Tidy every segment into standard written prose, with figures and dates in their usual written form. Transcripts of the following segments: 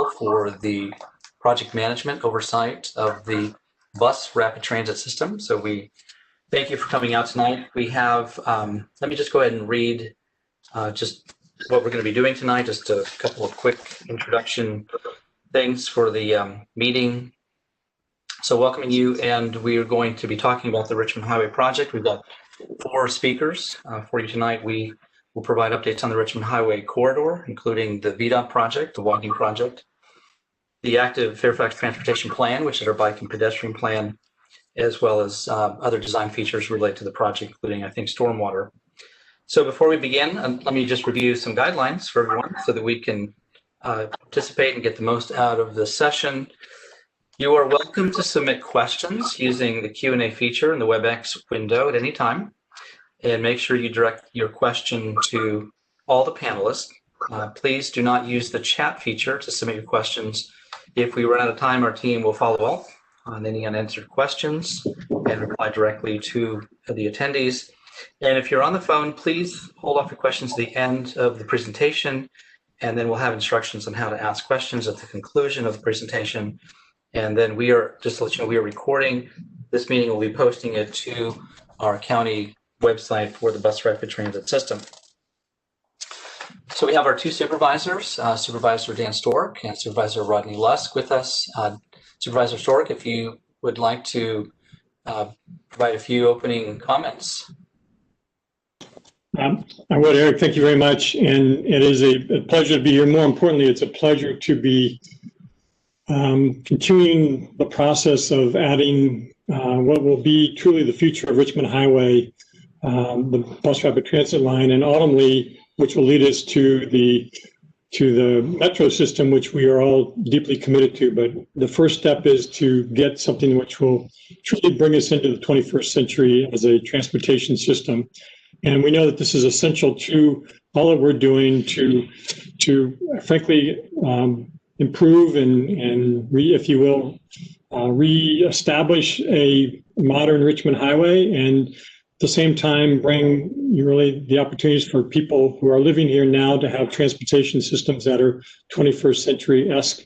for the project management oversight of the bus rapid transit system. So we thank you for coming out tonight. We have, let me just go ahead and read just what we're going to be doing tonight, just a couple of quick introduction things for the meeting. So welcoming you, and we are going to be talking about the Richmond Highway project. We've got 4 speakers for you tonight. We will provide updates on the Richmond Highway corridor, including the VDOT project, the walking project, the ActiveFairfax transportation plan, which is our bike and pedestrian plan, as well as other design features related to the project, including, I think, stormwater. So before we begin, let me just review some guidelines for everyone so that we can participate and get the most out of the session. You are welcome to submit questions using the Q&A feature in the WebEx window at any time, and make sure you direct your question to all the panelists. Please do not use the chat feature to submit your questions. If we run out of time, our team will follow up on any unanswered questions and reply directly to the attendees. And if you're on the phone, please hold off your questions to the end of the presentation, and then we'll have instructions on how to ask questions at the conclusion of the presentation. And then we are, just to let you know, we are recording this meeting. We'll be posting it to our county website for the bus rapid transit system. So we have our 2 supervisors, Supervisor Dan Stork and Supervisor Rodney Lusk with us. Supervisor Stork, if you would like to provide a few opening comments. I would, Eric. Thank you very much. And it is a pleasure to be here. More importantly, it's a pleasure to be continuing the process of adding what will be truly the future of Richmond Highway, the bus rapid transit line, and ultimately, which will lead us to the metro system, which we are all deeply committed to. But the first step is to get something which will truly bring us into the 21st century as a transportation system. And we know that this is essential to all that we're doing to frankly, improve and if you will, reestablish a modern Richmond Highway, and at the same time bring really the opportunities for people who are living here now to have transportation systems that are 21st century-esque,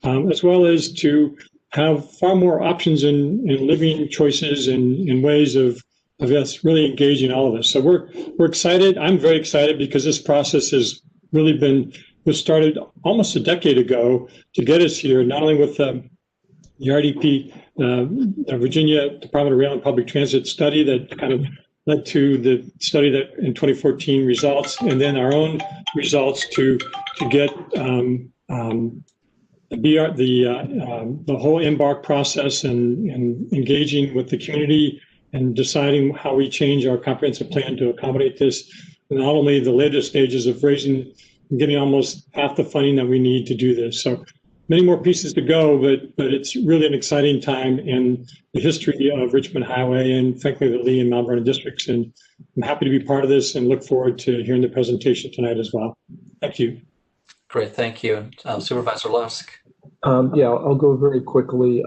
as well as to have far more options in living choices and ways of us really engaging all of us. So we're excited. I'm very excited because this process has really was started almost a decade ago to get us here, not only with the RDP, the Virginia Department of Rail and Public Transit study that kind of led to the study that in 2014 results, and then our own results to get the whole embark process and engaging with the community and deciding how we change our comprehensive plan to accommodate this. And not only the latest stages of raising and getting almost half the funding that we need to do this. So many more pieces to go, but it's really an exciting time in the history of Richmond Highway and frankly the Lee and Mount Vernon districts. And I'm happy to be part of this and look forward to hearing the presentation tonight as well. Thank you. Great, thank you. Supervisor Lusk. Yeah, I'll go very quickly.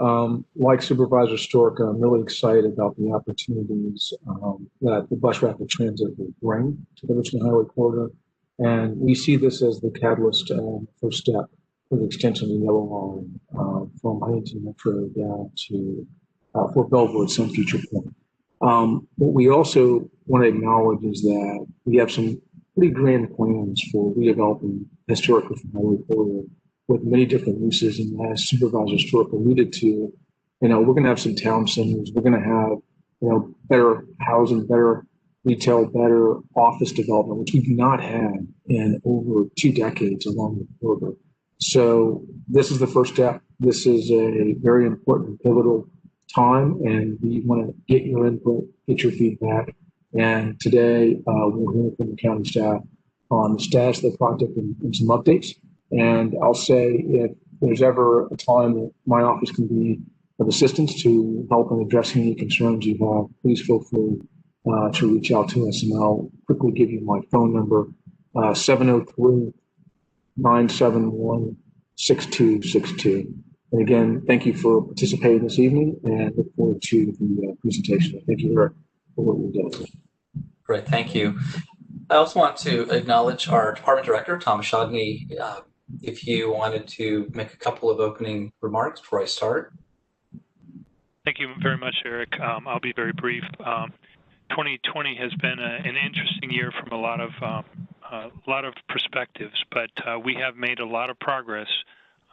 Like Supervisor Stork, I'm really excited about the opportunities that the bus rapid transit will bring to the Richmond Highway corridor. And we see this as the catalyst first step for the extension of the yellow line from Huntington Metro down to Fort Belvoir at some future point. What we also want to acknowledge is that we have some pretty grand plans for redeveloping historic Richmond Highway corridor with many different uses. And as Supervisor Stork alluded to, we're going to have some town centers. We're going to have, better housing, better retail, better office development, which we do not have in over 2 decades along the corridor. So this is the first step. This is a very important, pivotal time, and we want to get your input, get your feedback. And today we'll hear from the county staff on the status of the project and some updates. And I'll say if there's ever a time that my office can be of assistance to help in addressing any concerns you have, please feel free to reach out to us. And I'll quickly give you my phone number, 703-971-6262. And again, thank you for participating this evening and look forward to the presentation. Thank you, Eric, for what you're doing. Great, thank you. I also want to acknowledge our department director, Tom Shagney, if you wanted to make a couple of opening remarks before I start. Thank you very much, Eric. I'll be very brief. 2020 has been an interesting year from a lot of perspectives, but we have made a lot of progress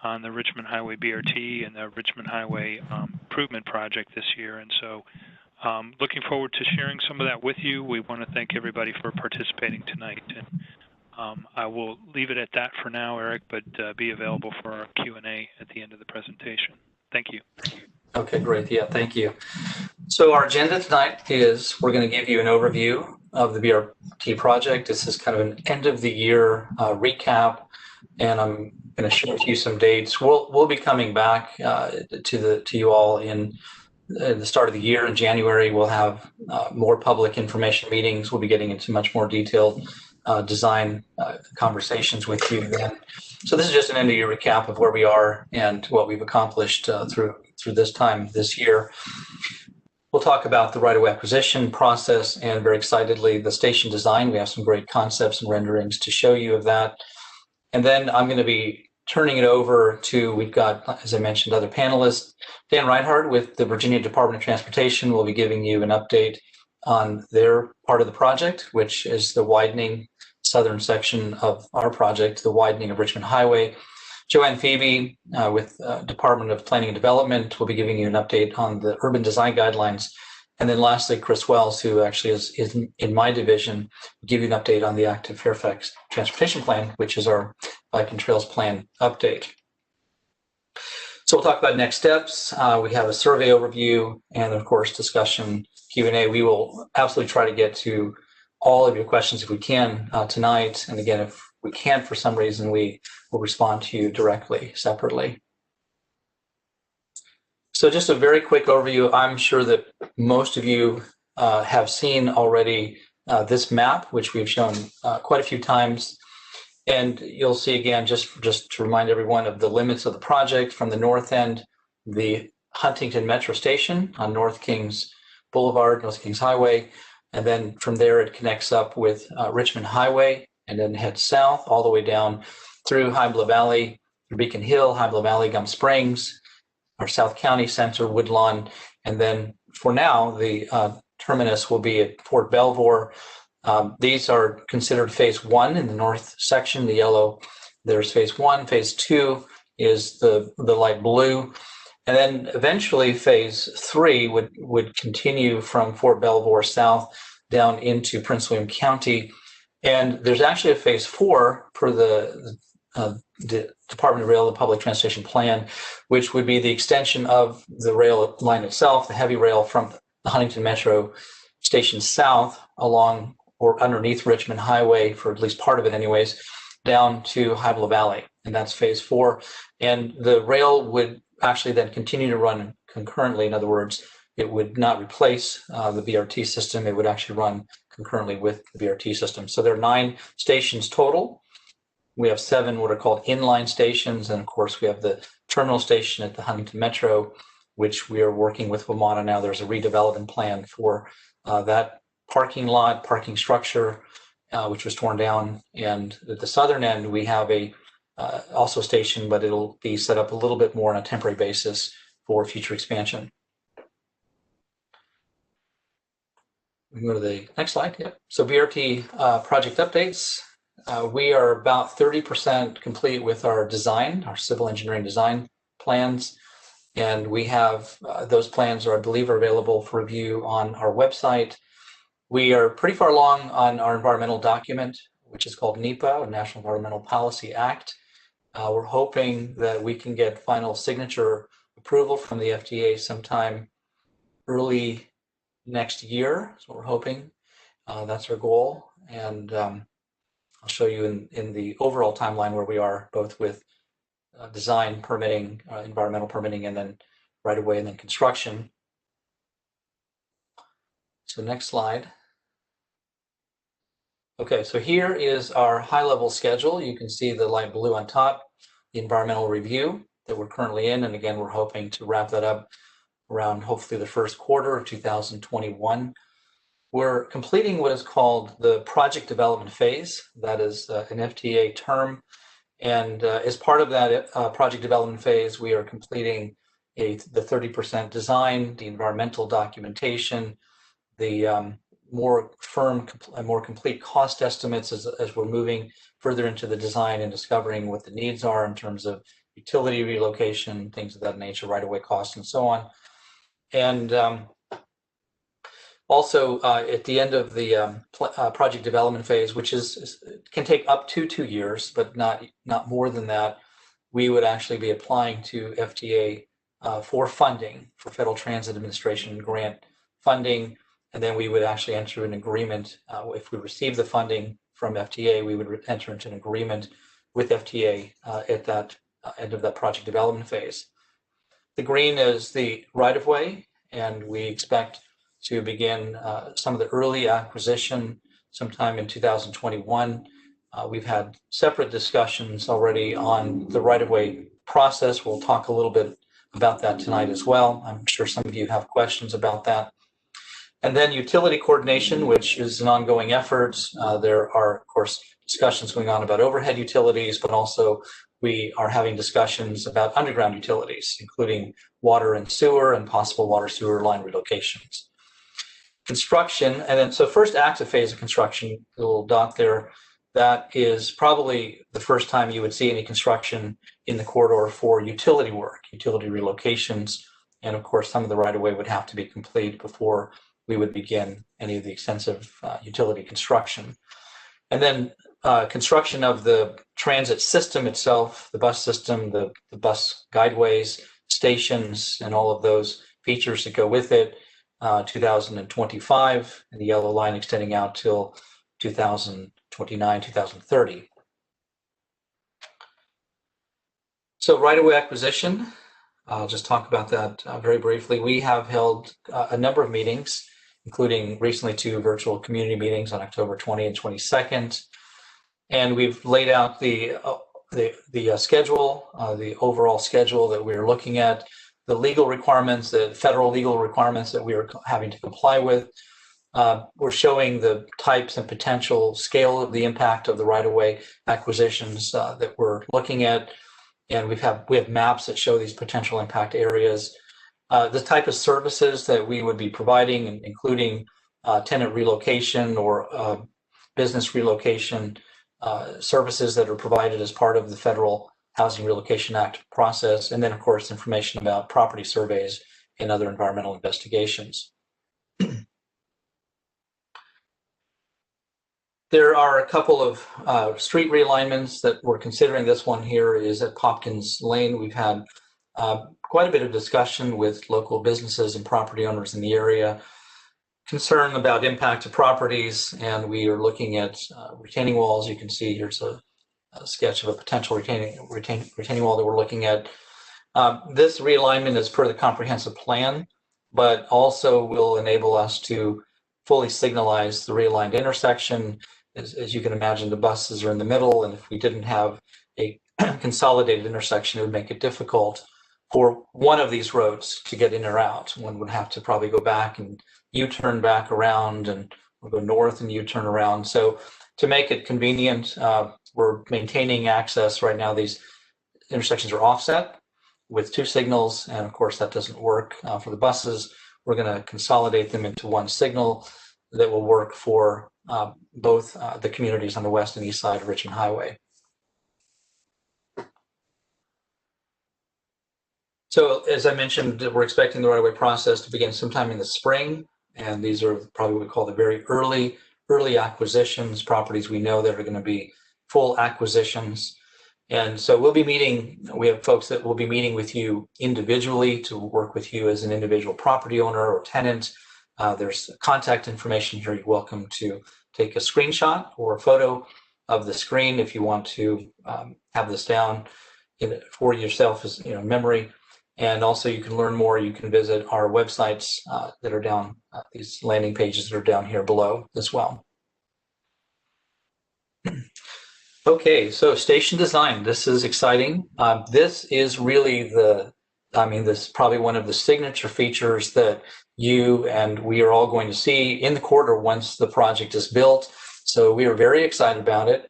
on the Richmond Highway BRT and the Richmond Highway improvement project this year, and so looking forward to sharing some of that with you. We want to thank everybody for participating tonight, and I will leave it at that for now, Eric, but be available for our Q&A at the end of the presentation. Thank you. Okay, great. Yeah, thank you. So our agenda tonight is we're going to give you an overview of the BRT project. This is kind of an end of the year recap, and I'm going to share with you some dates. We'll be coming back to you all in the start of the year in January. We'll have more public information meetings. We'll be getting into much more detailed design conversations with you then. So this is just an end of year recap of where we are and what we've accomplished through this time this year. We'll talk about the right-of-way acquisition process and very excitedly the station design. We have some great concepts and renderings to show you of that. And then I'm going to be turning it over to, we've got, as I mentioned, other panelists. Dan Reinhardt with the Virginia Department of Transportation will be giving you an update on their part of the project, which is the widening southern section of our project, the widening of Richmond Highway. Joanne Phoebe with Department of Planning and Development will be giving you an update on the urban design guidelines. And then lastly, Chris Wells, who actually is in my division, will give you an update on the ActiveFairfax transportation plan, which is our bike and trails plan update. So we'll talk about next steps. We have a survey overview and, of course, discussion Q&A. We will absolutely try to get to all of your questions if we can tonight. And again, if we can't for some reason, we will respond to you directly, separately. So just a very quick overview. I'm sure that most of you have seen already this map, which we've shown quite a few times. And you'll see again, just to remind everyone of the limits of the project. From the north end, the Huntington Metro Station on North Kings Boulevard, North Kings Highway. And then from there, it connects up with Richmond Highway and then heads south all the way down through High Bluff Valley, Beacon Hill, High Bluff Valley, Gum Springs, our South County Center, Woodlawn. And then for now, the terminus will be at Fort Belvoir. These are considered phase one in the north section, the yellow. There's phase one. Phase two is the light blue. And then eventually phase three would continue from Fort Belvoir south down into Prince William County. And there's actually a phase four for the Department of Rail and Public Transportation Plan, which would be the extension of the rail line itself, the heavy rail from the Huntington Metro Station south along or underneath Richmond Highway, for at least part of it anyways, down to High Bluff Valley. And that's phase four. And the rail would actually then continue to run concurrently. In other words, it would not replace the BRT system. It would actually run concurrently with the BRT system. So there are 9 stations total. We have 7 what are called inline stations. And of course, we have the terminal station at the Huntington Metro, which we are working with WMATA now. There's a redevelopment plan for that parking lot, parking structure, which was torn down. And at the southern end, we have a also station, but it'll be set up a little bit more on a temporary basis for future expansion. We can go to the next slide. Yeah. So BRT project updates. We are about 30% complete with our design, our civil engineering design plans. And we have those plans are, I believe, are available for review on our website. We are pretty far along on our environmental document, which is called NEPA, National Environmental Policy Act. We're hoping that we can get final signature approval from the FDA sometime early next year. So we're hoping that's our goal. And I'll show you in the overall timeline where we are, both with design permitting, environmental permitting, and then right away, and then construction. So next slide. Okay, so here is our high-level schedule. You can see the light blue on top, the environmental review that we're currently in. And again, we're hoping to wrap that up around hopefully the first quarter of 2021. We're completing what is called the project development phase. That is an FTA term. And as part of that project development phase, we are completing the 30% design, the environmental documentation, the more firm, more complete cost estimates as we're moving further into the design and discovering what the needs are in terms of utility relocation, things of that nature, right-of-way costs, and so on. And also, at the end of the project development phase, which can take up to 2 years, but not more than that, we would actually be applying to FTA for funding, for Federal Transit Administration grant funding, and then we would actually enter an agreement. If we receive the funding from FTA, we would enter into an agreement with FTA at that end of that project development phase. The green is the right-of-way, and we expect to begin some of the early acquisition sometime in 2021. We've had separate discussions already on the right-of-way process. We'll talk a little bit about that tonight as well. I'm sure some of you have questions about that. And then utility coordination, which is an ongoing effort. There are, of course, discussions going on about overhead utilities, but also we are having discussions about underground utilities, including water and sewer and possible water sewer line relocations. Construction, and then so first active phase of construction, the little dot there, that is probably the first time you would see any construction in the corridor for utility work, utility relocations, and of course some of the right-of-way would have to be complete before we would begin any of the extensive utility construction. And then construction of the transit system itself, the bus system, the bus guideways, stations, and all of those features that go with it, 2025, and the yellow line extending out till 2029, 2030. So right-of-way acquisition, I'll just talk about that very briefly. We have held a number of meetings, including recently 2 virtual community meetings on October 20 and 22nd. And we've laid out the schedule, the overall schedule that we're looking at, the legal requirements, the federal legal requirements that we are having to comply with. We're showing the types and potential scale of the impact of the right-of-way acquisitions that we're looking at. And we have maps that show these potential impact areas. The type of services that we would be providing, including tenant relocation or business relocation services that are provided as part of the Federal Housing Relocation Act process, and then, of course, information about property surveys and other environmental investigations. There are a couple of street realignments that we're considering. This one here is at Popkins Lane. We've had quite a bit of discussion with local businesses and property owners in the area, concern about impact to properties, and we are looking at retaining walls. You can see here's a sketch of a potential retaining wall that we're looking at. This realignment is per the comprehensive plan, but also will enable us to fully signalize the realigned intersection. As you can imagine, the buses are in the middle, and if we didn't have a consolidated intersection, it would make it difficult for one of these roads to get in or out. One would have to probably go back and U-turn back around, and we'll go north and U-turn around. So to make it convenient, we're maintaining access. Right now, these intersections are offset with 2 signals, and of course that doesn't work for the buses. We're going to consolidate them into one signal that will work for both the communities on the west and east side of Richmond Highway. So as I mentioned, we're expecting the right-of-way process to begin sometime in the spring, and these are probably what we call the very early acquisitions, properties we know that are going to be full acquisitions. And so we'll be meeting, we have folks that will be meeting with you individually to work with you as an individual property owner or tenant. There's contact information here. You're welcome to take a screenshot or a photo of the screen if you want to have this down for yourself as memory. And also you can learn more. You can visit our websites that are down, these landing pages that are down here below as well. Okay, so station design. This is exciting. This is really this is probably one of the signature features that you and we are all going to see in the corridor once the project is built. So we are very excited about it.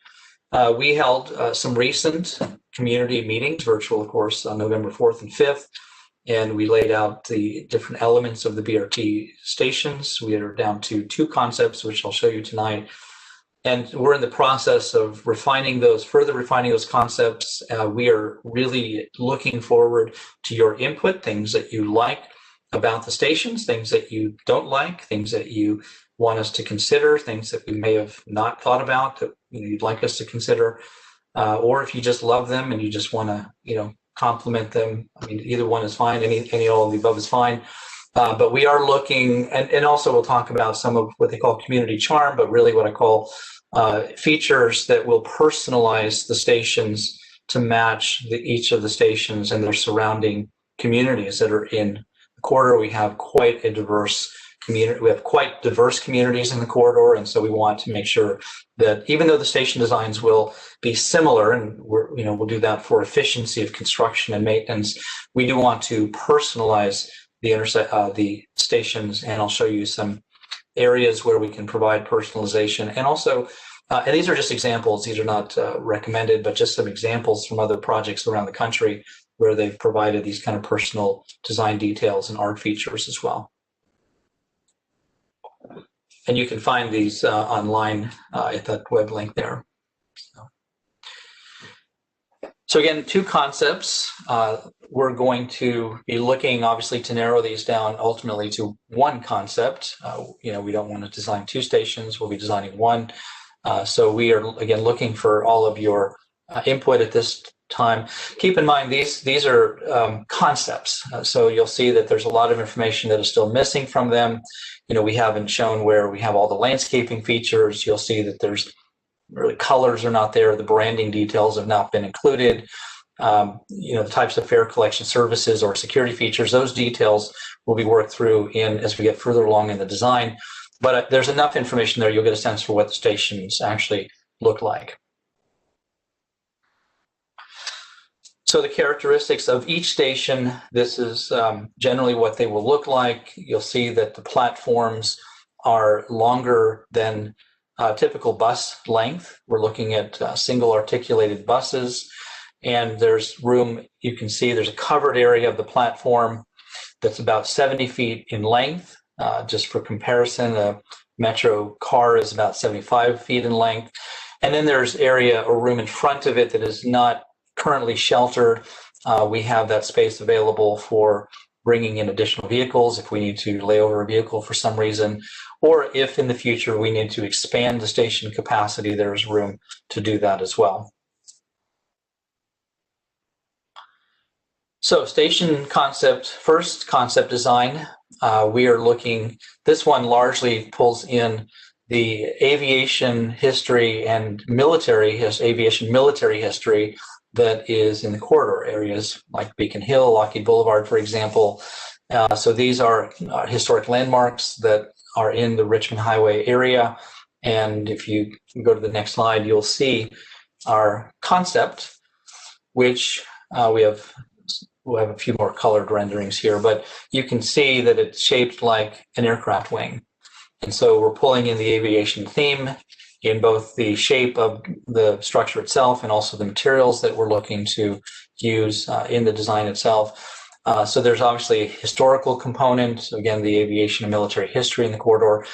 We held some recent community meetings, virtual, of course, on November 4th and 5th, and we laid out the different elements of the BRT stations. We are down to 2 concepts, which I'll show you tonight. And we're in the process of further refining those concepts. We are really looking forward to your input, things that you like about the stations, things that you don't like, things that you want us to consider, things that we may have not thought about that you'd like us to consider, or if you just love them and you just want to compliment them. I mean, either one is fine. Any all of the above is fine. But we are looking, and also we'll talk about some of what they call community charm, but really what I call features that will personalize the stations to match each of the stations and their surrounding communities that are in the corridor. We have quite a diverse community. We have quite diverse communities in the corridor, and so we want to make sure that even though the station designs will be similar, and we'll do that for efficiency of construction and maintenance, we do want to personalize the stations, and I'll show you some areas where we can provide personalization. And also, and these are just examples, these are not recommended, but just some examples from other projects around the country where they've provided these kind of personal design details and art features as well. And you can find these online at that web link there. So again, 2 concepts. We're going to be looking, obviously, to narrow these down ultimately to 1 concept. We don't want to design 2 stations. We'll be designing 1. So we are, again, looking for all of your input at this time. Keep in mind, these are concepts. So you'll see that there's a lot of information that is still missing from them. We haven't shown where we have all the landscaping features. You'll see that there's really colors are not there. The branding details have not been included. The types of fare collection services or security features, those details will be worked through as we get further along in the design. But there's enough information there, you'll get a sense for what the stations actually look like. So the characteristics of each station, this is generally what they will look like. You'll see that the platforms are longer than typical bus length. We're looking at single articulated buses, and there's room. You can see there's a covered area of the platform that's about 70 feet in length. Just for comparison, a metro car is about 75 feet in length. And then there's area or room in front of it that is not currently sheltered. We have that space available for bringing in additional vehicles if we need to lay over a vehicle for some reason, or if in the future we need to expand the station capacity, there's room to do that as well. So station concept, first concept design, we are looking, this one largely pulls in the aviation history and aviation military history that is in the corridor areas like Beacon Hill, Lockheed Boulevard, for example. So these are historic landmarks that are in the Richmond Highway area. And if you go to the next slide, you'll see our concept, which we'll have a few more colored renderings here, but you can see that it's shaped like an aircraft wing. And so we're pulling in the aviation theme in both the shape of the structure itself and also the materials that we're looking to use in the design itself. So there's obviously a historical component, again, the aviation and military history in the corridor.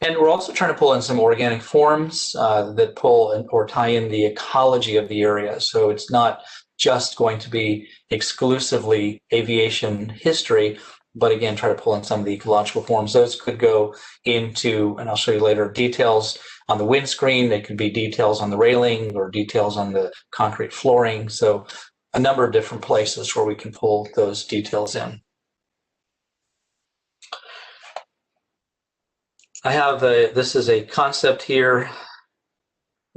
And we're also trying to pull in some organic forms that pull or tie in the ecology of the area. So it's not just going to be exclusively aviation history, but again, try to pull in some of the ecological forms. Those could go into, and I'll show you later, details on the windscreen. They could be details on the railing or details on the concrete flooring. So a number of different places where we can pull those details in. I have this is a concept here.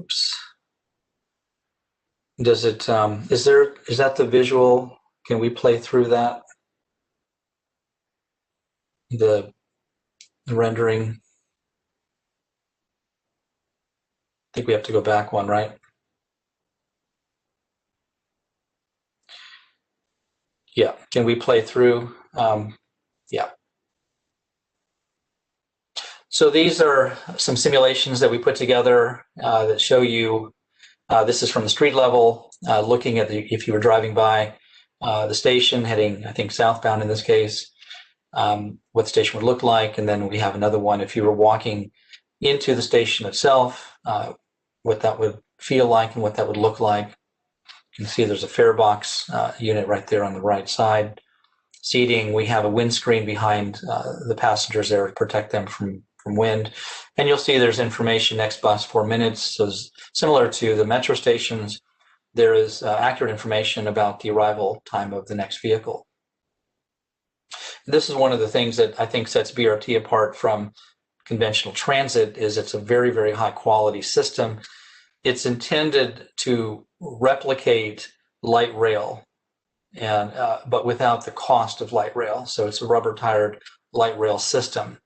Oops. Does it, is that the visual? Can we play through that? The rendering. I think we have to go back one, right? Yeah, can we play through? Yeah. So these are some simulations that we put together that show you This is from the street level, looking at if you were driving by the station, heading, I think, southbound in this case, what the station would look like. And then we have another one if you were walking into the station itself, what that would feel like and what that would look like. You can see there's a fare box unit right there on the right side. Seating, we have a windscreen behind the passengers there to protect them from wind. And you'll see there's information, next bus 4 minutes. So similar to the metro stations, there is accurate information about the arrival time of the next vehicle. This is one of the things that I think sets BRT apart from conventional transit is it's a very, very high quality system. It's intended to replicate light rail, and but without the cost of light rail. So it's a rubber-tired light rail system,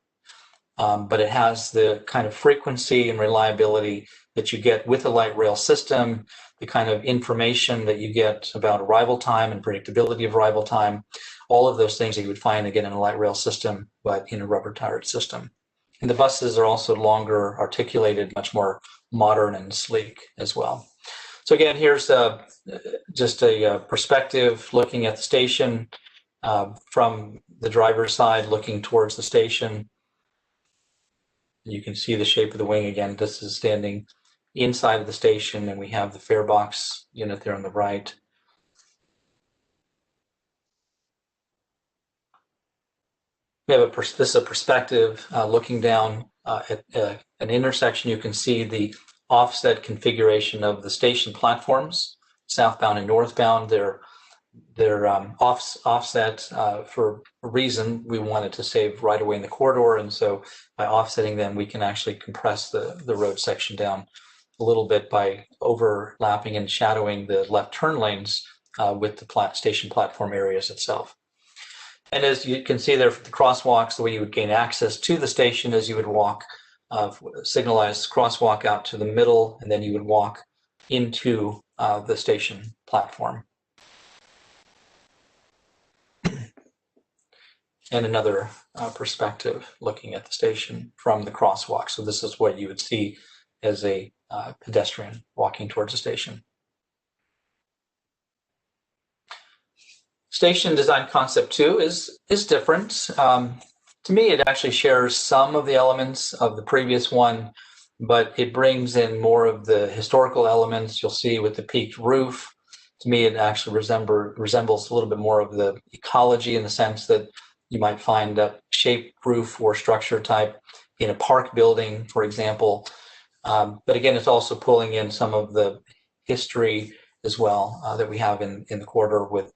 but it has the kind of frequency and reliability that you get with a light rail system, the kind of information that you get about arrival time and predictability of arrival time, all of those things that you would find again in a light rail system, but in a rubber-tired system. And the buses are also longer, articulated, much more modern and sleek as well. So again, here's just a perspective looking at the station from the driver's side, looking towards the station. You can see the shape of the wing again. This is standing inside of the station, and we have the fare box unit there on the right. We have this is a perspective looking down at an intersection. You can see the offset configuration of the station platforms, southbound and northbound. They're offset for a reason. We wanted to save right away in the corridor, and so by offsetting them, we can actually compress the road section down a little bit by overlapping and shadowing the left turn lanes with the station platform areas itself. And as you can see there, the crosswalks, the way you would gain access to the station is you would walk, signalized crosswalk out to the middle, and then you would walk into the station platform. And another perspective looking at the station from the crosswalk. So this is what you would see as a pedestrian walking towards the station. Station design concept 2 is different. To me, it actually shares some of the elements of the previous one, but it brings in more of the historical elements. You'll see with the peaked roof. To me, it actually resembles a little bit more of the ecology in the sense that you might find a shaped roof or structure type in a park building, for example. But again, it's also pulling in some of the history as well that we have in the corridor with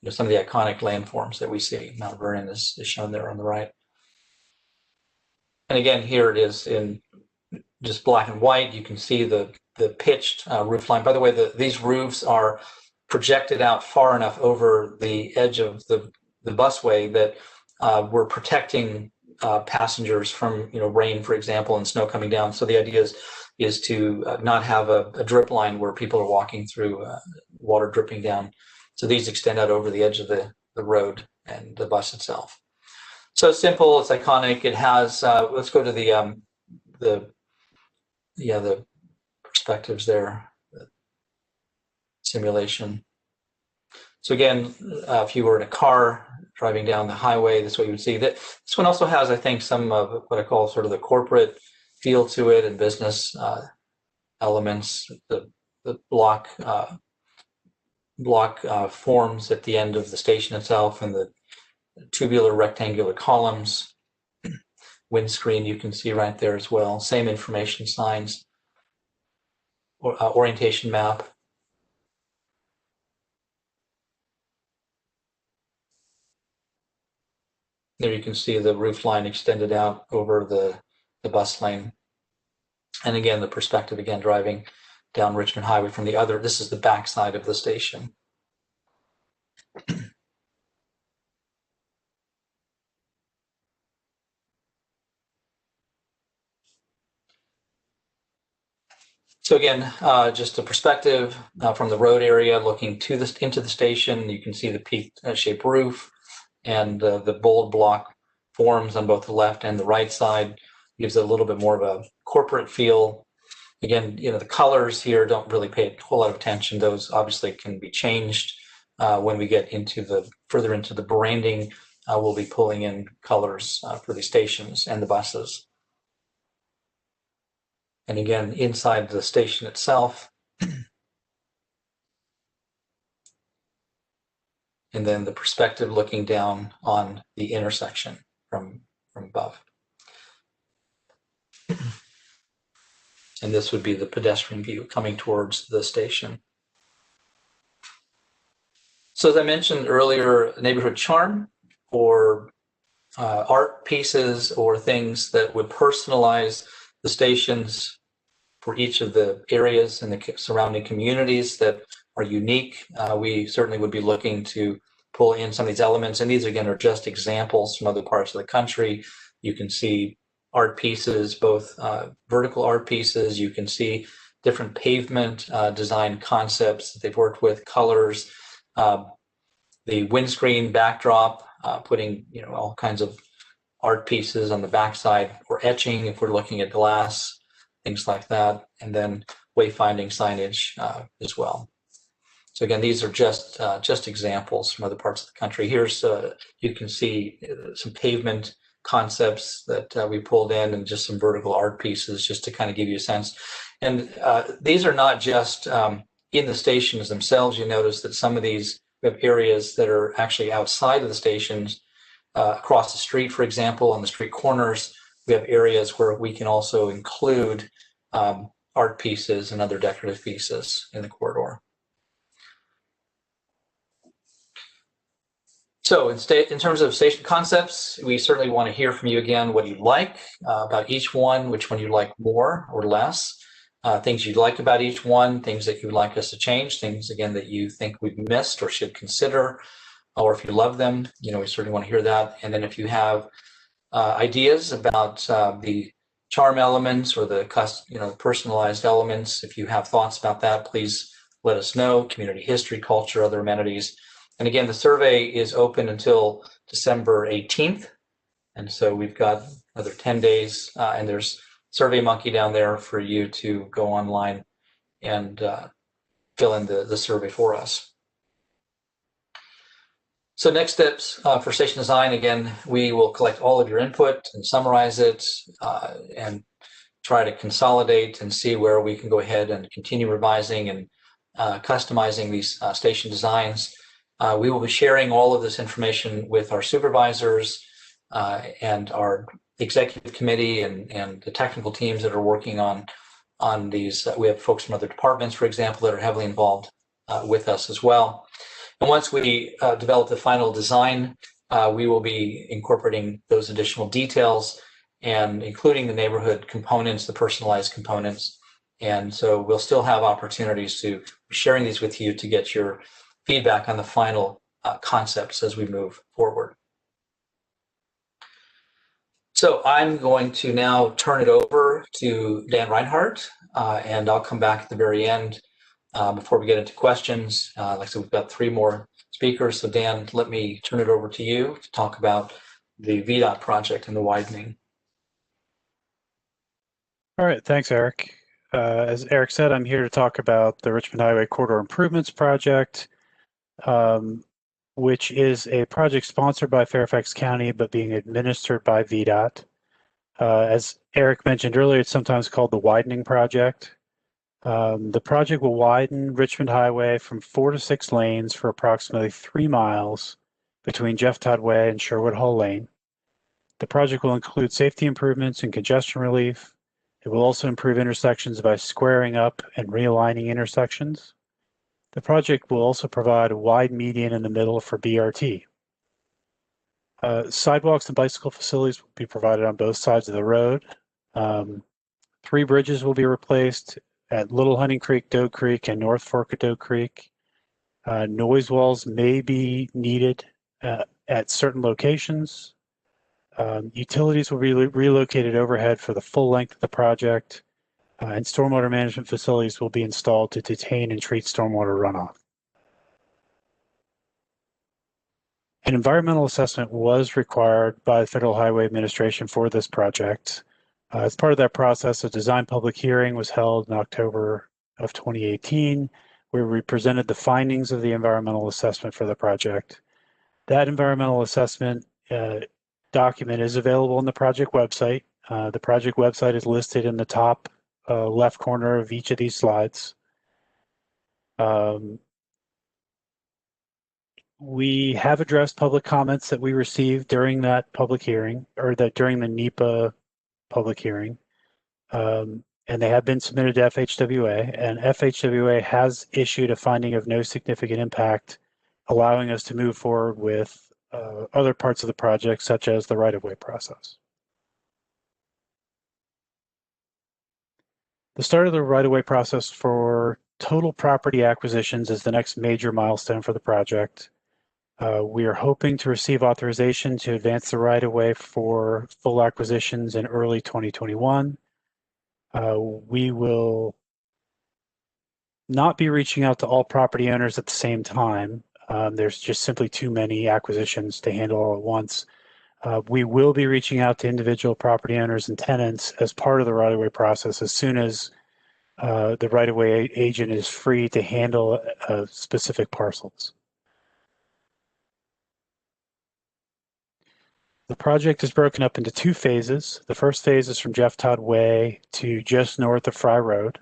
some of the iconic landforms that we see. Mount Vernon is shown there on the right. And again, here it is in just black and white. You can see the pitched roof line. By the way, these roofs are projected out far enough over the edge of the busway that we're protecting passengers from rain, for example, and snow coming down. So the idea is to not have a drip line where people are walking through water dripping down. So these extend out over the edge of the road and the bus itself. So simple, it's iconic. It has. Let's go to the perspectives there. The simulation. So again, if you were in a car driving down the highway, this is what you would see. This one also has, I think, some of what I call sort of the corporate feel to it and business elements. The block forms at the end of the station itself, and the tubular rectangular columns. Windscreen you can see right there as well. Same information signs, orientation map. There you can see the roof line extended out over the bus lane. And again, the perspective, again, driving down Richmond Highway from the other. This is the back side of the station. So again, just a perspective from the road area looking into the station. You can see the peaked shaped roof and the bold block forms on both the left and the right side. Gives it a little bit more of a corporate feel. Again, the colors here don't really pay a whole lot of attention. Those obviously can be changed when we get further into the branding. We'll be pulling in colors for the stations and the buses. And again, inside the station itself, and then the perspective looking down on the intersection from above. And this would be the pedestrian view coming towards the station. So as I mentioned earlier, neighborhood charm, or art pieces or things that would personalize the stations for each of the areas and the surrounding communities that are unique. We certainly would be looking to pull in some of these elements. And these, again, are just examples from other parts of the country. You can see art pieces, both vertical art pieces. You can see different pavement design concepts that they've worked with, colors, the windscreen backdrop, putting all kinds of art pieces on the backside, or etching if we're looking at glass, things like that, and then wayfinding signage as well. So again, these are just examples from other parts of the country. Here's you can see some pavement concepts that we pulled in, and just some vertical art pieces just to kind of give you a sense. And these are not just in the stations themselves. You notice that some of these, we have areas that are actually outside of the stations, across the street, for example, on the street corners. We have areas where we can also include art pieces and other decorative pieces in the corridor. So in terms of station concepts, we certainly want to hear from you again what you like about each one, which one you like more or less, things you'd like about each one, things that you'd like us to change, things, again, that you think we've missed or should consider, or if you love them, we certainly want to hear that. And then if you have ideas about the charm elements or the personalized elements, if you have thoughts about that, please let us know. Community history, culture, other amenities. And again, the survey is open until December 18th. And so we've got another 10 days, and there's SurveyMonkey down there for you to go online and fill in the survey for us. So next steps for station design, again, we will collect all of your input and summarize it and try to consolidate and see where we can go ahead and continue revising and customizing these station designs. We will be sharing all of this information with our supervisors and our executive committee and the technical teams that are working on these. We have folks from other departments, for example, that are heavily involved with us as well. And once we develop the final design, we will be incorporating those additional details and including the neighborhood components, the personalized components. And so we'll still have opportunities to be sharing these with you to get your feedback on the final concepts as we move forward. So I'm going to now turn it over to Dan Reinhardt, and I'll come back at the very end before we get into questions. Like I said, we've got 3 more speakers. So Dan, let me turn it over to you to talk about the VDOT project and the widening. All right, thanks, Eric. As Eric said, I'm here to talk about the Richmond Highway Corridor Improvements Project, which is a project sponsored by Fairfax County, but being administered by VDOT. As Eric mentioned earlier, it's sometimes called the Widening Project. The project will widen Richmond Highway from 4 to 6 lanes for approximately 3 miles between Jeff Todd Way and Sherwood Hall Lane. The project will include safety improvements and congestion relief. It will also improve intersections by squaring up and realigning intersections. The project will also provide a wide median in the middle for BRT. Sidewalks and bicycle facilities will be provided on both sides of the road. 3 bridges will be replaced at Little Hunting Creek, Doe Creek, and North Fork of Doe Creek. Noise walls may be needed at certain locations. Utilities will be relocated overhead for the full length of the project, and stormwater management facilities will be installed to detain and treat stormwater runoff. An environmental assessment was required by the Federal Highway Administration for this project. As part of that process, a design public hearing was held in October of 2018, where we presented the findings of the environmental assessment for the project. That environmental assessment document is available on the project website. The project website is listed in the top left corner of each of these slides. We have addressed public comments that we received during that public hearing, or that during the NEPA public hearing. And they have been submitted to FHWA, and FHWA has issued a finding of no significant impact, allowing us to move forward with other parts of the project, such as the right-of-way process. The start of the right-of-way process for total property acquisitions is the next major milestone for the project. We are hoping to receive authorization to advance the right-of-way for full acquisitions in early 2021. We will not be reaching out to all property owners at the same time. There's just simply too many acquisitions to handle all at once. We will be reaching out to individual property owners and tenants as part of the right-of-way process as soon as the right-of-way agent is free to handle specific parcels. The project is broken up into two phases. The first phase is from Jeff Todd Way to just north of Fry Road,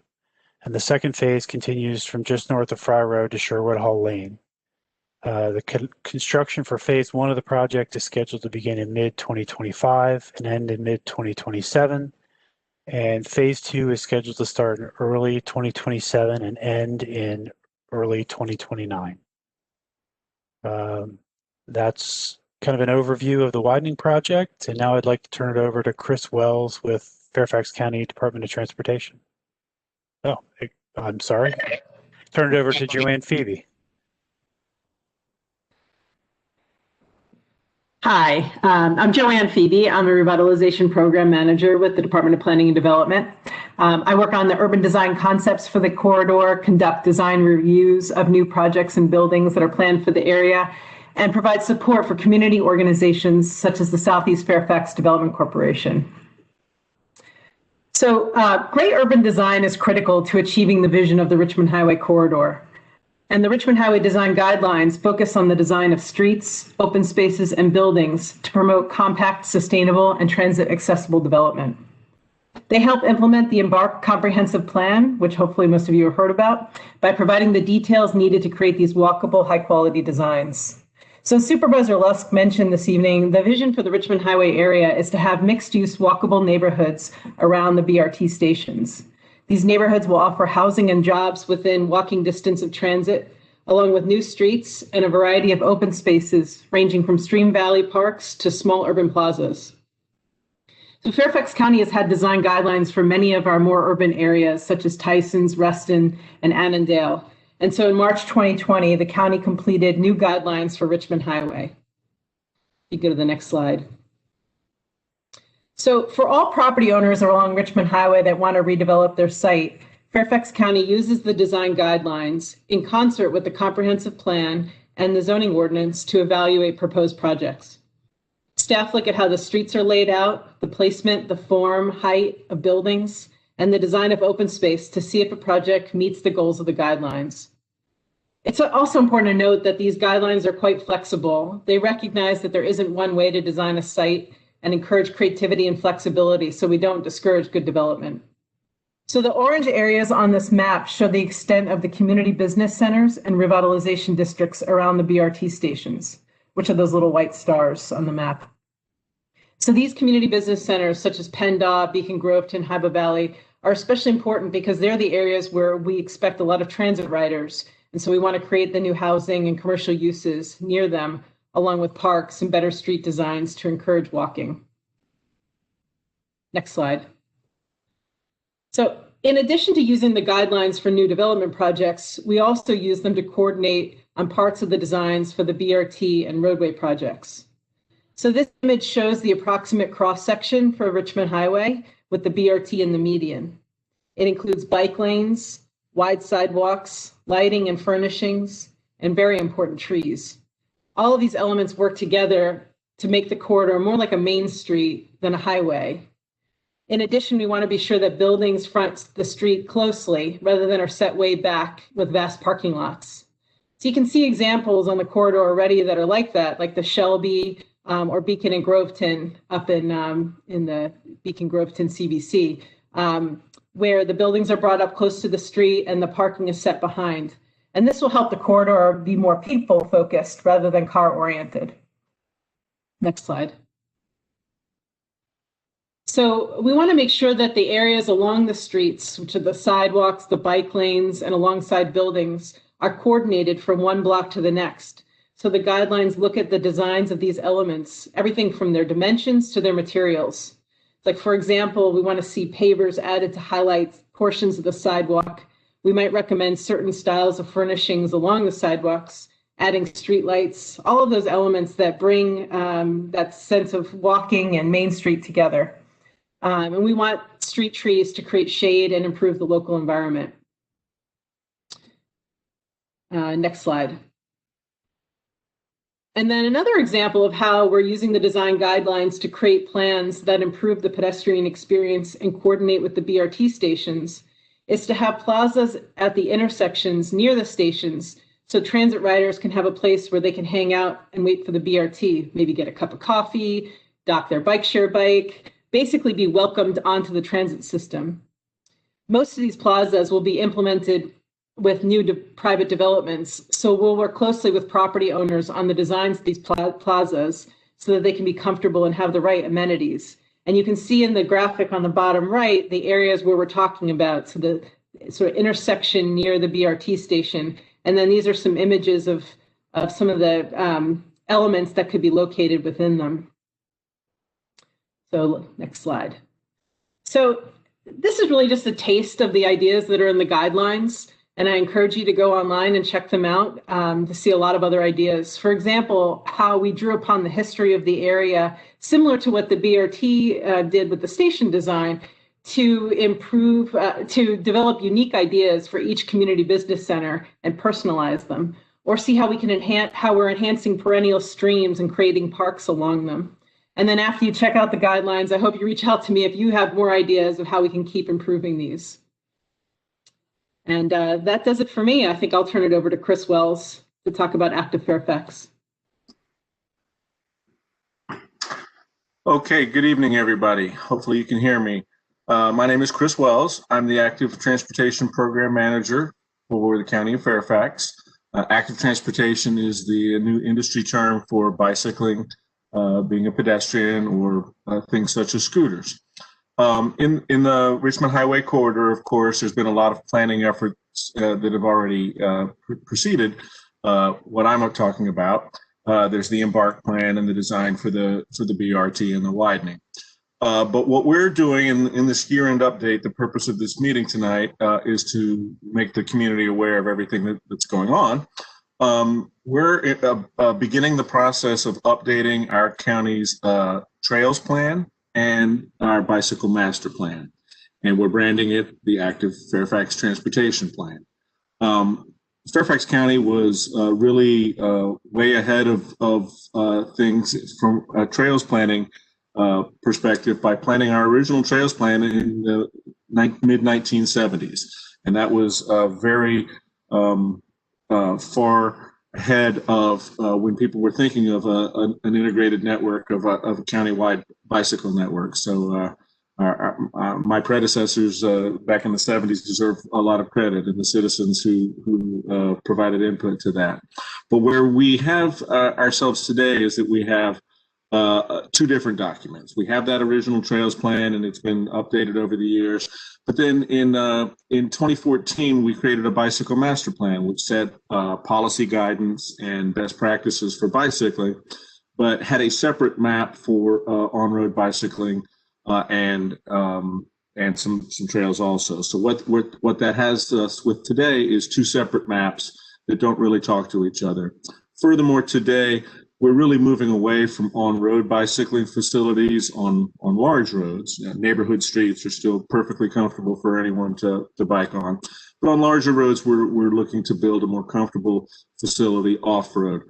and the second phase continues from just north of Fry Road to Sherwood Hall Lane. The construction for phase one of the project is scheduled to begin in mid-2025 and end in mid-2027, and phase two is scheduled to start in early 2027 and end in early 2029. That's kind of an overview of the widening project, and now I'd like to turn it over to Chris Wells with Fairfax County Department of Transportation. Oh, I'm sorry. Turn it over to Joanne Phoebe. Hi, I'm Joanne Phoebe. I'm a revitalization program manager with the Department of Planning and Development. I work on the urban design concepts for the corridor, conduct design reviews of new projects and buildings that are planned for the area, and provide support for community organizations such as the Southeast Fairfax Development Corporation. So great urban design is critical to achieving the vision of the Richmond Highway corridor. And the Richmond Highway Design Guidelines focus on the design of streets, open spaces, and buildings to promote compact, sustainable, and transit-accessible development. They help implement the Embark Comprehensive Plan, which hopefully most of you have heard about, by providing the details needed to create these walkable, high-quality designs. So Supervisor Lusk mentioned this evening, the vision for the Richmond Highway area is to have mixed-use walkable neighborhoods around the BRT stations. These neighborhoods will offer housing and jobs within walking distance of transit, along with new streets and a variety of open spaces ranging from stream valley parks to small urban plazas. So Fairfax County has had design guidelines for many of our more urban areas, such as Tysons, Reston, and Annandale. And so in March 2020, the county completed new guidelines for Richmond Highway. You go to the next slide. So for all property owners along Richmond Highway that want to redevelop their site, Fairfax County uses the design guidelines in concert with the comprehensive plan and the zoning ordinance to evaluate proposed projects. Staff look at how the streets are laid out, the placement, the form, height of buildings, and the design of open space to see if a project meets the goals of the guidelines. It's also important to note that these guidelines are quite flexible. They recognize that there isn't one way to design a site and encourage creativity and flexibility so we don't discourage good development. So the orange areas on this map show the extent of the community business centers and revitalization districts around the BRT stations, which are those little white stars on the map. So these community business centers, such as PennDOT, Beacon Groveton, Hyba Valley, are especially important because they're the areas where we expect a lot of transit riders. And so we want to create the new housing and commercial uses near them, along with parks and better street designs to encourage walking. Next slide. So in addition to using the guidelines for new development projects, we also use them to coordinate on parts of the designs for the BRT and roadway projects. So this image shows the approximate cross-section for Richmond Highway with the BRT in the median. It includes bike lanes, wide sidewalks, lighting and furnishings, and very important trees. All of these elements work together to make the corridor more like a main street than a highway. In addition, we want to be sure that buildings front the street closely rather than are set way back with vast parking lots. So you can see examples on the corridor already that are like that, like the Shelby or Beacon and Groveton up in the Beacon Groveton CBC, where the buildings are brought up close to the street and the parking is set behind. And this will help the corridor be more people focused rather than car oriented. Next slide. So we want to make sure that the areas along the streets, which are the sidewalks, the bike lanes, and alongside buildings, are coordinated from one block to the next. So the guidelines look at the designs of these elements, everything from their dimensions to their materials. Like, for example, we want to see pavers added to highlight portions of the sidewalk. We might recommend certain styles of furnishings along the sidewalks, adding streetlights, all of those elements that bring that sense of walking and Main Street together. And we want street trees to create shade and improve the local environment. Next slide. And then another example of how we're using the design guidelines to create plans that improve the pedestrian experience and coordinate with the BRT stations is to have plazas at the intersections near the stations so transit riders can have a place where they can hang out and wait for the BRT, maybe get a cup of coffee, dock their bike share bike, basically be welcomed onto the transit system. Most of these plazas will be implemented with new private developments, so we'll work closely with property owners on the designs of these plazas so that they can be comfortable and have the right amenities. And you can see in the graphic on the bottom right, the areas where we're talking about, so the sort of intersection near the BRT station. And then these are some images of some of the elements that could be located within them. So next slide. So this is really just a taste of the ideas that are in the guidelines. And I encourage you to go online and check them out to see a lot of other ideas. For example, how we drew upon the history of the area, similar to what the BRT did with the station design, to improve, to develop unique ideas for each community business center and personalize them, or see how we can enhance, how we're enhancing perennial streams and creating parks along them. And then after you check out the guidelines, I hope you reach out to me if you have more ideas of how we can keep improving these. And that does it for me. I think I'll turn it over to Chris Wells to talk about ActiveFairfax. Okay, good evening, everybody. Hopefully you can hear me. My name is Chris Wells. I'm the Active Transportation Program Manager for the County of Fairfax. Active Transportation is the new industry term for bicycling, being a pedestrian, or things such as scooters. In the Richmond Highway corridor, of course, there's been a lot of planning efforts that have already proceeded. What I'm talking about, there's the embark plan and the design for the BRT and the widening. But what we're doing in this year-end update, the purpose of this meeting tonight is to make the community aware of everything that's going on. We're beginning the process of updating our county's trails plan and our bicycle master plan, and we're branding it the Active Fairfax Transportation Plan. Fairfax County was really way ahead of things from a trails planning perspective by planning our original trails plan in the mid-1970s, and that was very far ahead of when people were thinking of an integrated network of a county-wide bicycle network. So my predecessors back in the 70s deserve a lot of credit, and the citizens who provided input to that. But where we have ourselves today is that we have two different documents. We have that original trails plan, and it's been updated over the years. But then in 2014, we created a bicycle master plan, which set policy guidance and best practices for bicycling, but had a separate map for on-road bicycling and some trails also. So what that has us with today is two separate maps that don't really talk to each other. Furthermore, today, we're really moving away from on-road bicycling facilities on large roads. Neighborhood streets are still perfectly comfortable for anyone to bike on. But on larger roads, we're looking to build a more comfortable facility off-road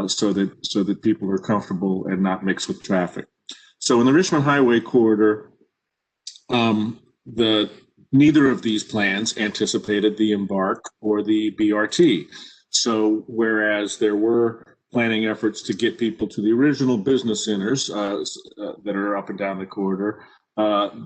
so that people are comfortable and not mixed with traffic. So in the Richmond Highway corridor, neither of these plans anticipated the Embark or the BRT. So whereas there were planning efforts to get people to the original business centers that are up and down the corridor,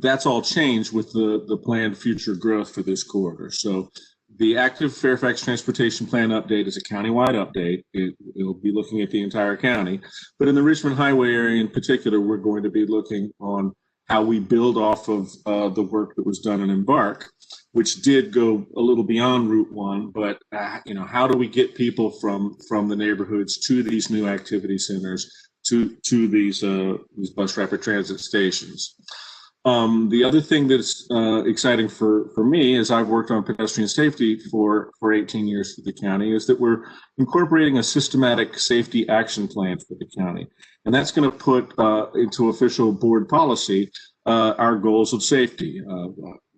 that's all changed with the planned future growth for this corridor. So the Active Fairfax Transportation Plan update is a countywide update. It'll be looking at the entire county. But in the Richmond Highway area in particular, we're going to be looking on how we build off of the work that was done in Embark, which did go a little beyond Route 1. But, how do we get people from the neighborhoods to these new activity centers, to these bus rapid transit stations? The other thing that's exciting for me, as I've worked on pedestrian safety for 18 years for the county, is that we're incorporating a systematic safety action plan for the county. And that's going to put into official board policy our goals of safety.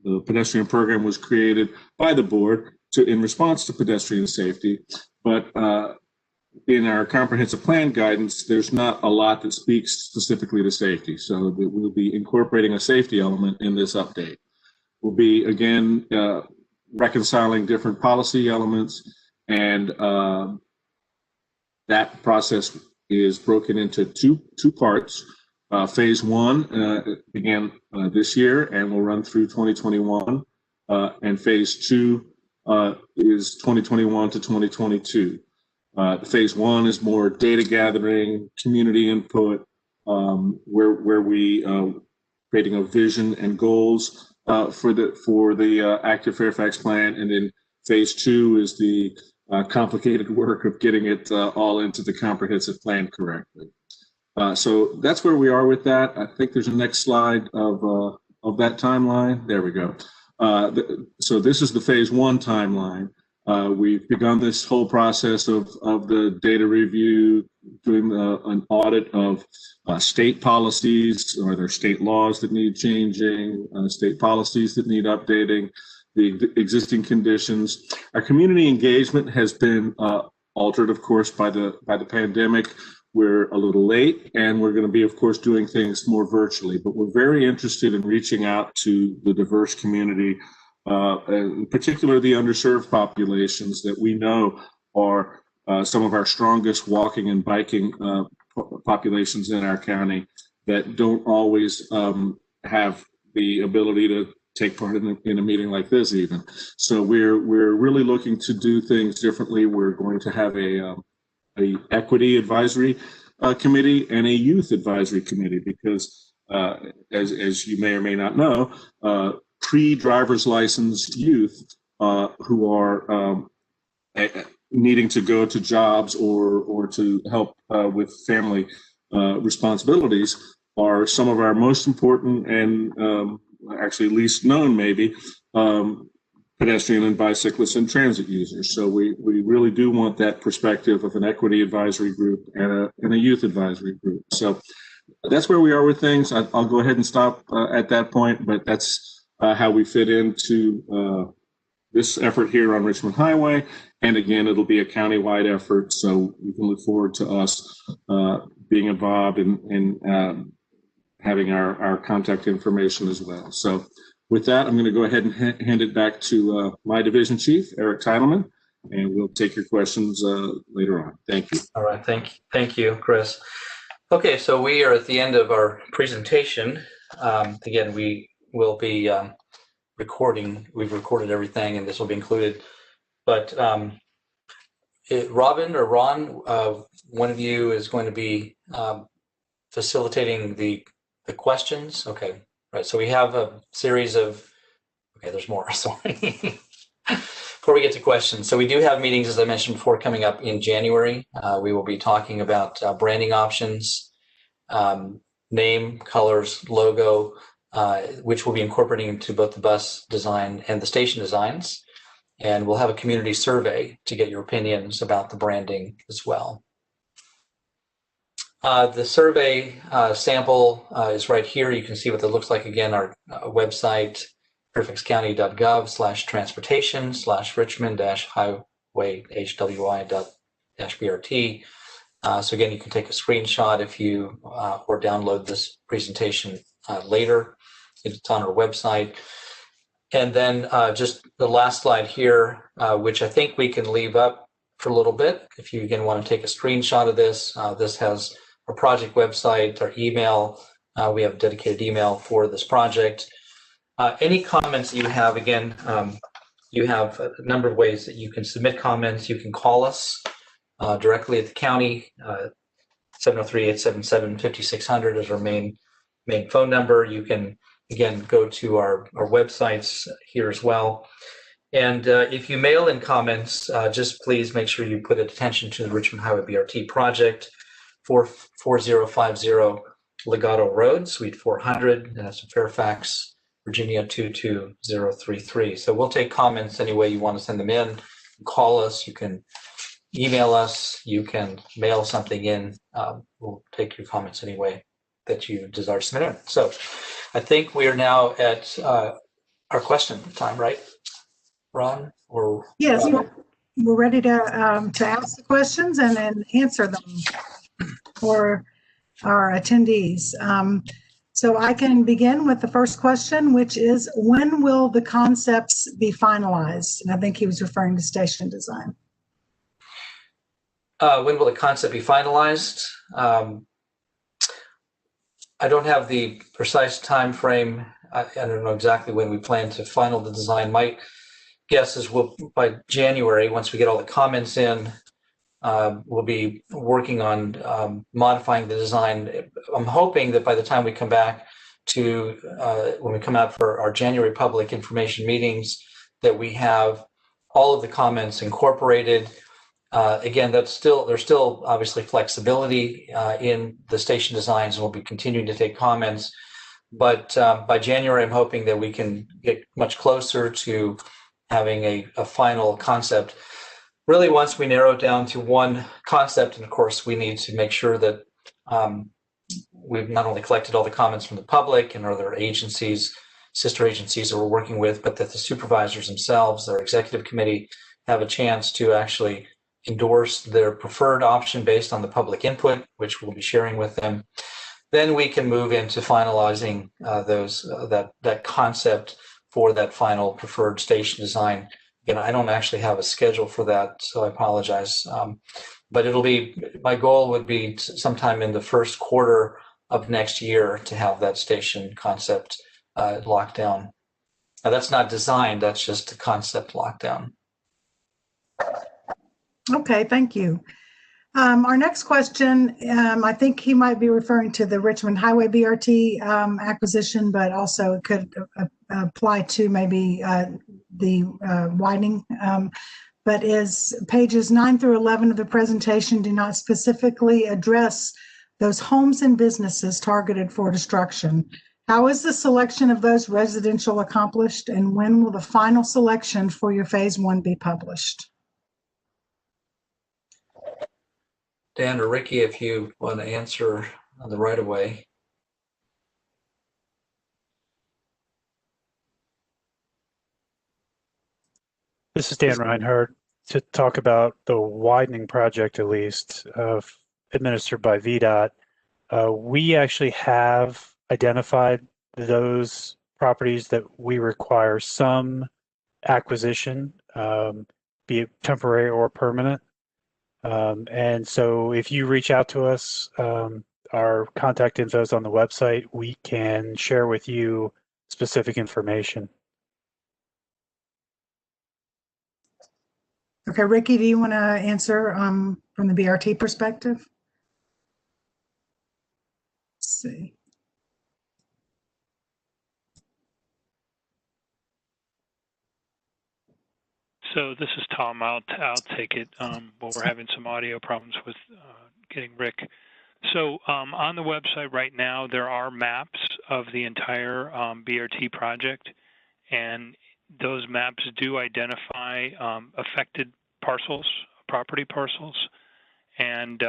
The pedestrian program was created by the board in response to pedestrian safety, but in our comprehensive plan guidance, there's not a lot that speaks specifically to safety. So we'll be incorporating a safety element in this update. We'll be, again, reconciling different policy elements, and that process is broken into two parts. Phase 1 began this year and will run through 2021, and Phase 2 is 2021 to 2022. Phase 1 is more data gathering, community input, where we creating a vision and goals for the Active Fairfax plan, and then Phase 2 is the complicated work of getting it all into the comprehensive plan correctly. So that's where we are with that. I think there's a next slide of that timeline. There we go. So this is the Phase 1 timeline. We've begun this whole process of the data review, doing an audit of state policies. Are there state laws that need changing, state policies that need updating, the existing conditions? Our community engagement has been altered, of course, by the pandemic. We're a little late, and we're going to be, of course, doing things more virtually, but we're very interested in reaching out to the diverse community, in particular the underserved populations that we know are some of our strongest walking and biking populations in our county that don't always have the ability to take part in a meeting like this even. So we're really looking to do things differently. We're going to have a equity advisory committee and a youth advisory committee, because as you may or may not know, pre-driver's licensed youth who are needing to go to jobs or to help with family responsibilities are some of our most important and actually least known, maybe, pedestrian and bicyclist and transit users. So we really do want that perspective of an equity advisory group and a youth advisory group. So that's where we are with things. I'll go ahead and stop at that point, but that's how we fit into this effort here on Richmond Highway. And again, it'll be a countywide effort, so you can look forward to us being involved in having our contact information as well. So with that, I'm going to go ahead and hand it back to my division chief, Eric Teitelman, and we'll take your questions later on. Thank you. All right, thank you, Chris. Okay, so we are at the end of our presentation. Again, we will be recording. We've recorded everything, and this will be included. But Robin or Ron, one of you is going to be facilitating the questions. Okay. Right, so we have a series of, okay, there's more, sorry. Before we get to questions, so we do have meetings, as I mentioned before, coming up in January. We will be talking about branding options, name, colors, logo, which we'll be incorporating into both the bus design and the station designs. And we'll have a community survey to get your opinions about the branding as well. The survey sample is right here. You can see what that looks like. Again, our website, fairfaxcounty.gov/Richmond-highway-HWI.-BRT. So again, you can take a screenshot if you or download this presentation later. It's on our website. And then just the last slide here, which I think we can leave up for a little bit. If you again want to take a screenshot of this, this has our project website, our email. We have a dedicated email for this project. Any comments you have, again, you have a number of ways that you can submit comments. You can call us directly at the county. 703-877-5600 is our main phone number. You can, again, go to our websites here as well. And if you mail in comments, just please make sure you put attention to the Richmond Highway BRT project, 4050 Legato Road, Suite 400, and that's in Fairfax, Virginia 22033. So we'll take comments any way you want to send them in. Call us, you can email us, you can mail something in. We'll take your comments any way that you desire to submit in. So I think we are now at our question time, right, Ron? Or yes, we're ready to ask the questions and then answer them for our attendees. So I can begin with the first question, which is, when will the concepts be finalized? And I think he was referring to station design. When will the concept be finalized? I don't have the precise time frame. I don't know exactly when we plan to final the design. My guess is by January, once we get all the comments in, we'll be working on modifying the design. I'm hoping that by the time we come back to when we come out for our January public information meetings, that we have all of the comments incorporated. Again, there's still obviously flexibility in the station designs, and we'll be continuing to take comments. But by January, I'm hoping that we can get much closer to having a final concept. Really, once we narrow it down to one concept, and of course, we need to make sure that we've not only collected all the comments from the public and other agencies, sister agencies that we're working with, but that the supervisors themselves, our executive committee, have a chance to actually endorse their preferred option based on the public input, which we'll be sharing with them. Then we can move into finalizing that concept for that final preferred station design. Again, I don't actually have a schedule for that, so I apologize. But my goal would be sometime in the first quarter of next year to have that station concept locked down. Now, that's not designed, that's just a concept lockdown. Okay, thank you. Our next question, I think he might be referring to the Richmond Highway BRT acquisition, but also it could apply to maybe the widening. But is pages 9 through 11 of the presentation do not specifically address those homes and businesses targeted for destruction. How is the selection of those residential accomplished, and when will the final selection for your phase 1 be published? Dan or Ricky, if you want to answer on the right of way. This is Dan Reinhardt to talk about the widening project, at least, administered by VDOT. We actually have identified those properties that we require some acquisition, be it temporary or permanent. And so if you reach out to us, our contact info is on the website. We can share with you specific information. Okay, Ricky, do you want to answer from the BRT perspective? Let's see. So this is Tom. I'll take it. Well, we're having some audio problems with getting Rick. So on the website right now, there are maps of the entire BRT project, and those maps do identify affected parcels, property parcels, and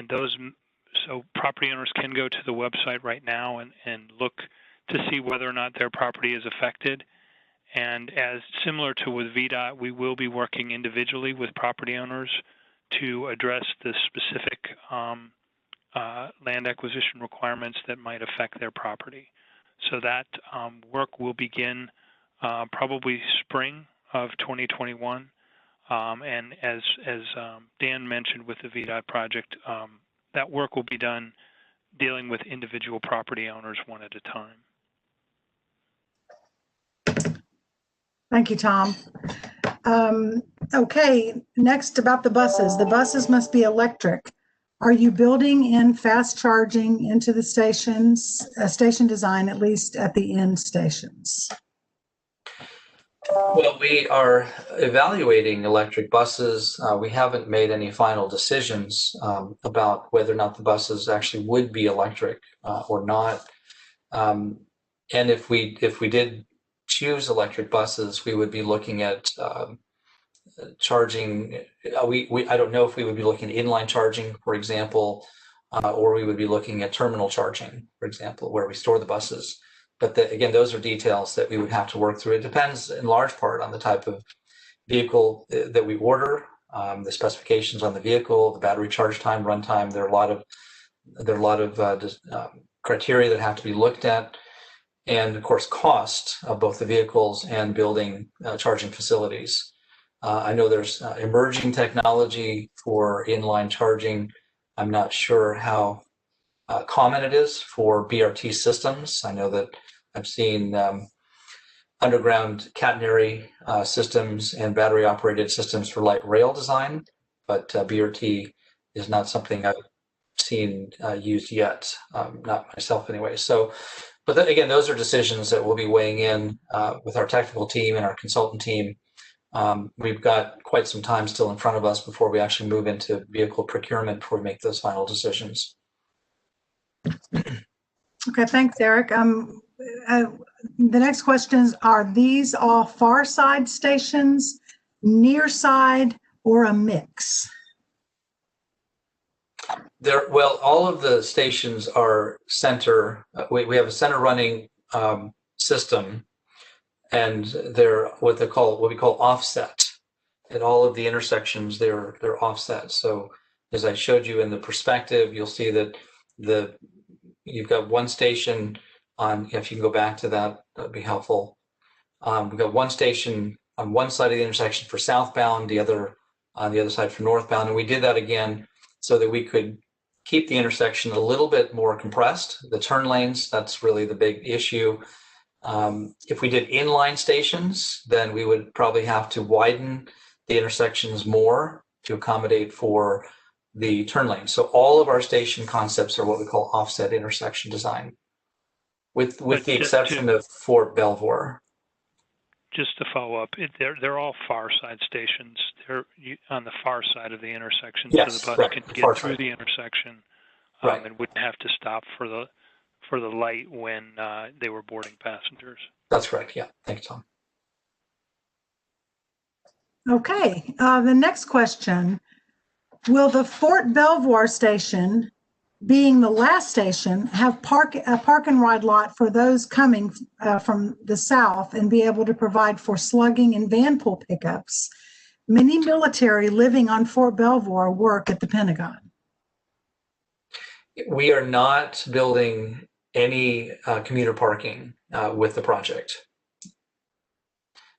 those. So property owners can go to the website right now and look to see whether or not their property is affected. And as similar to with VDOT, we will be working individually with property owners to address the specific land acquisition requirements that might affect their property. So that work will begin probably spring of 2021. And as Dan mentioned with the VDOT project, that work will be done dealing with individual property owners one at a time. Thank you, Tom. Okay, next about the buses. The buses must be electric. Are you building in fast charging into the stations, station design, at least at the end stations? Well, we are evaluating electric buses. We haven't made any final decisions about whether or not the buses actually would be electric or not. And if we did choose electric buses, we would be looking at charging. I don't know if we would be looking at inline charging, for example, or we would be looking at terminal charging, for example, where we store the buses. But again, those are details that we would have to work through. It depends in large part on the type of vehicle that we order, the specifications on the vehicle, the battery charge time, runtime. There are a lot of criteria that have to be looked at, and of course, cost of both the vehicles and building charging facilities. I know there's emerging technology for inline charging. I'm not sure how common it is for BRT systems. I know that I've seen underground catenary systems and battery operated systems for light rail design, but BRT is not something I've seen used yet, not myself anyway. So, but then again, those are decisions that we'll be weighing in with our technical team and our consultant team. We've got quite some time still in front of us before we actually move into vehicle procurement before we make those final decisions. Okay, thanks, Eric. The next questions are these all far side stations, near side, or a mix? Well, all of the stations are center. We have a center running system, and they're what we call offset. At all of the intersections, they're offset. So as I showed you in the perspective, you'll see that you've got one station on, if you can go back to that, that'd be helpful. We've got one station on one side of the intersection for southbound, the other on the other side for northbound. And we did that again so that we could keep the intersection a little bit more compressed. The turn lanes, that's really the big issue. If we did inline stations, then we would probably have to widen the intersections more to accommodate for the turn lane. So all of our station concepts are what we call offset intersection design, with the exception of Fort Belvoir. Just to follow up, they're all far side stations. They're on the far side of the intersection, yes, so the bus right, can get through the intersection right, and wouldn't have to stop for the light when they were boarding passengers. That's correct. Yeah, thanks, Tom. Okay, the next question. Will the Fort Belvoir station, being the last station, have a park and ride lot for those coming from the south and be able to provide for slugging and van pull pickups? Many military living on Fort Belvoir work at the Pentagon. We are not building any commuter parking with the project.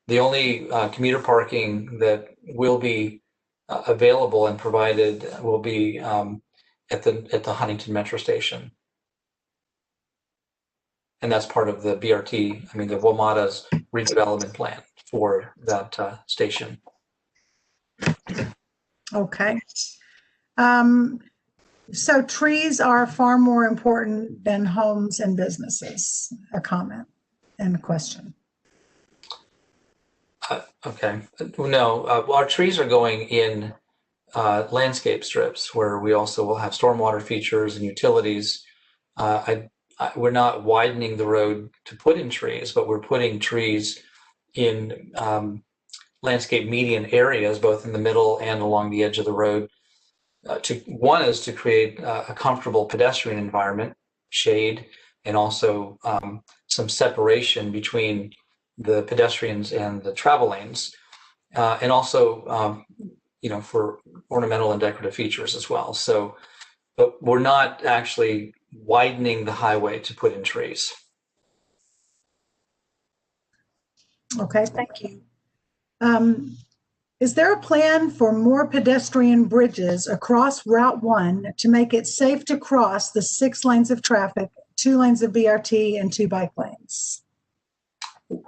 The only commuter parking that will be available and provided will be at the Huntington Metro Station, and that's part of the BRT. I mean, the WMATA's redevelopment plan for that station. Okay. So trees are far more important than homes and businesses. A comment and a question. Okay. No, our trees are going in landscape strips where we also will have stormwater features and utilities. We're not widening the road to put in trees, but we're putting trees in landscape median areas, both in the middle and along the edge of the road. One is to create a comfortable pedestrian environment, shade, and also some separation between the pedestrians and the travel lanes, and also for ornamental and decorative features as well. So, but we're not actually widening the highway to put in trees. Okay, thank you. Is there a plan for more pedestrian bridges across Route 1 to make it safe to cross the 6 lanes of traffic, 2 lanes of BRT, and 2 bike lanes?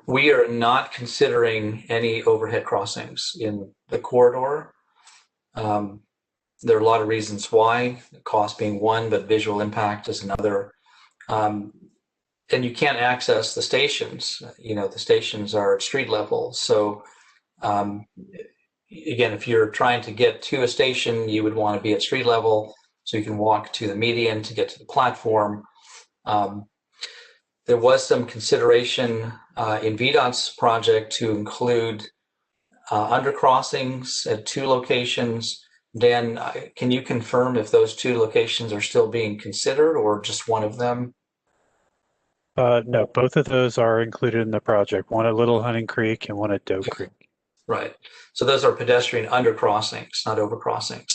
We are not considering any overhead crossings in the corridor. There are a lot of reasons why, cost being one, but visual impact is another. And you can't access the stations. The stations are at street level. So again, if you're trying to get to a station, you would want to be at street level so you can walk to the median to get to the platform. There was some consideration in VDOT's project to include undercrossings at 2 locations. Dan, can you confirm if those 2 locations are still being considered or just one of them? No, both of those are included in the project, one at Little Hunting Creek and one at Doe Creek. Right. So those are pedestrian undercrossings, not overcrossings.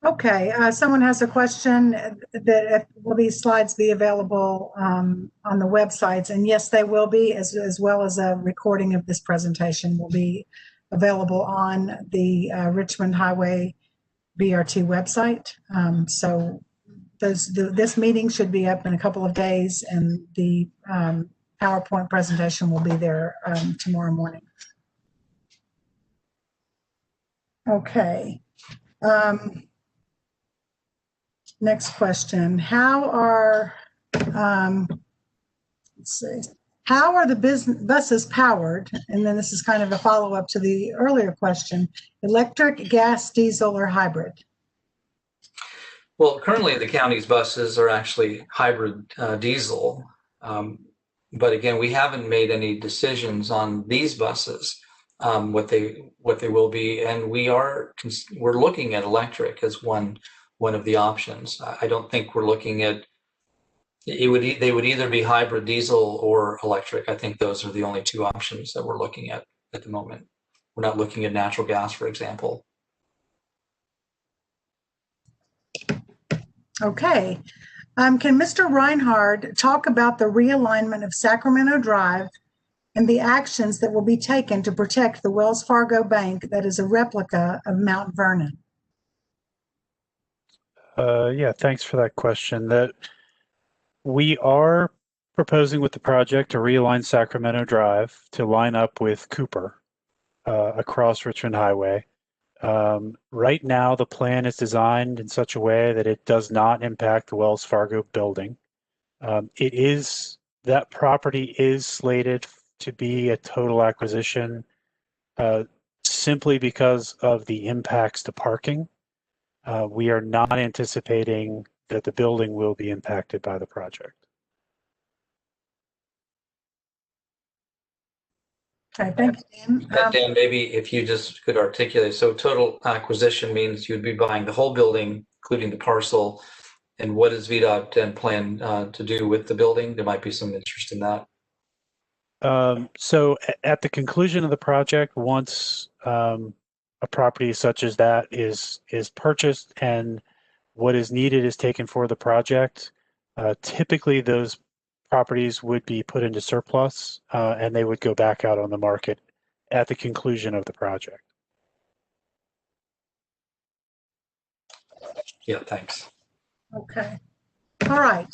Okay, someone has a question that will these slides be available on the websites? And yes, they will be, as well as a recording of this presentation will be available on the Richmond Highway BRT website. So this meeting should be up in a couple of days, and the PowerPoint presentation will be there tomorrow morning. Okay. Next question. How are the buses powered? And then this is kind of a follow-up to the earlier question: electric, gas, diesel, or hybrid? Well, currently the county's buses are actually hybrid diesel. But again, we haven't made any decisions on these buses, what they will be, and we're looking at electric as one of the options. I don't think we're looking at they would either be hybrid diesel or electric. I think those are the only 2 options that we're looking at the moment. We're not looking at natural gas, for example. Okay. Can Mr. Reinhard talk about the realignment of Sacramento Drive and the actions that will be taken to protect the Wells Fargo Bank that is a replica of Mount Vernon? Yeah, thanks for that question. That we are proposing with the project to realign Sacramento Drive to line up with Cooper across Richmond Highway. Right now, the plan is designed in such a way that it does not impact the Wells Fargo building. That property is slated to be a total acquisition simply because of the impacts to parking. We are not anticipating that the building will be impacted by the project. Okay, thank you, Dan. Dan, maybe if you just could articulate, so total acquisition means you'd be buying the whole building, including the parcel, and what does VDOT then plan to do with the building? There might be some interest in that. So at the conclusion of the project, once a property such as that is purchased and what is needed is taken for the project, typically those properties would be put into surplus and they would go back out on the market at the conclusion of the project. Yeah, thanks. Okay. All right.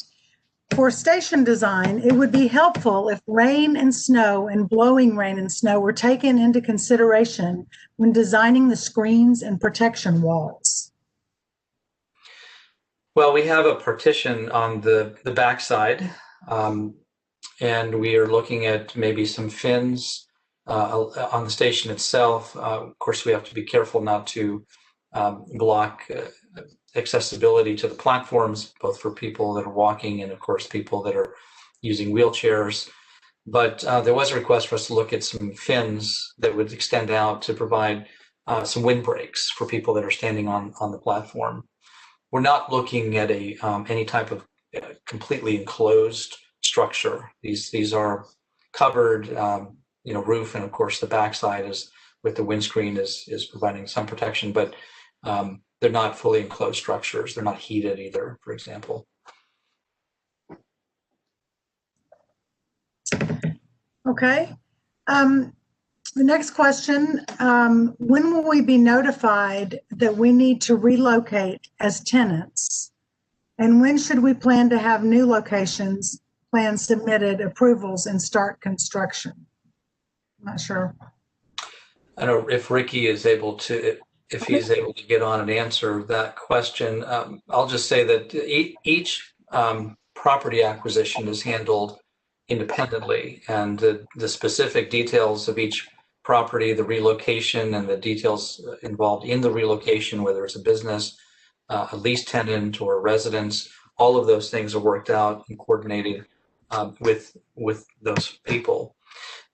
For station design, it would be helpful if rain and snow and blowing rain and snow were taken into consideration when designing the screens and protection walls. Well, we have a partition on the backside, and we are looking at maybe some fins on the station itself. Of course, we have to be careful not to block accessibility to the platforms, both for people that are walking and, of course, people that are using wheelchairs. But there was a request for us to look at some fins that would extend out to provide some windbreaks for people that are standing on the platform. We're not looking at any type of completely enclosed structure. These are covered, roof, and of course the backside is with the windscreen is providing some protection, but they're not fully enclosed structures. They're not heated either, for example. Okay. The next question, when will we be notified that we need to relocate as tenants? And when should we plan to have new locations, plans submitted, approvals, and start construction? I'm not sure. I don't know if Ricky is able to, if he's able to get on and answer that question. I'll just say that each property acquisition is handled independently, and the specific details of each property, the relocation and the details involved in the relocation, whether it's a business, a lease tenant, or a residence, all of those things are worked out and coordinated with those people.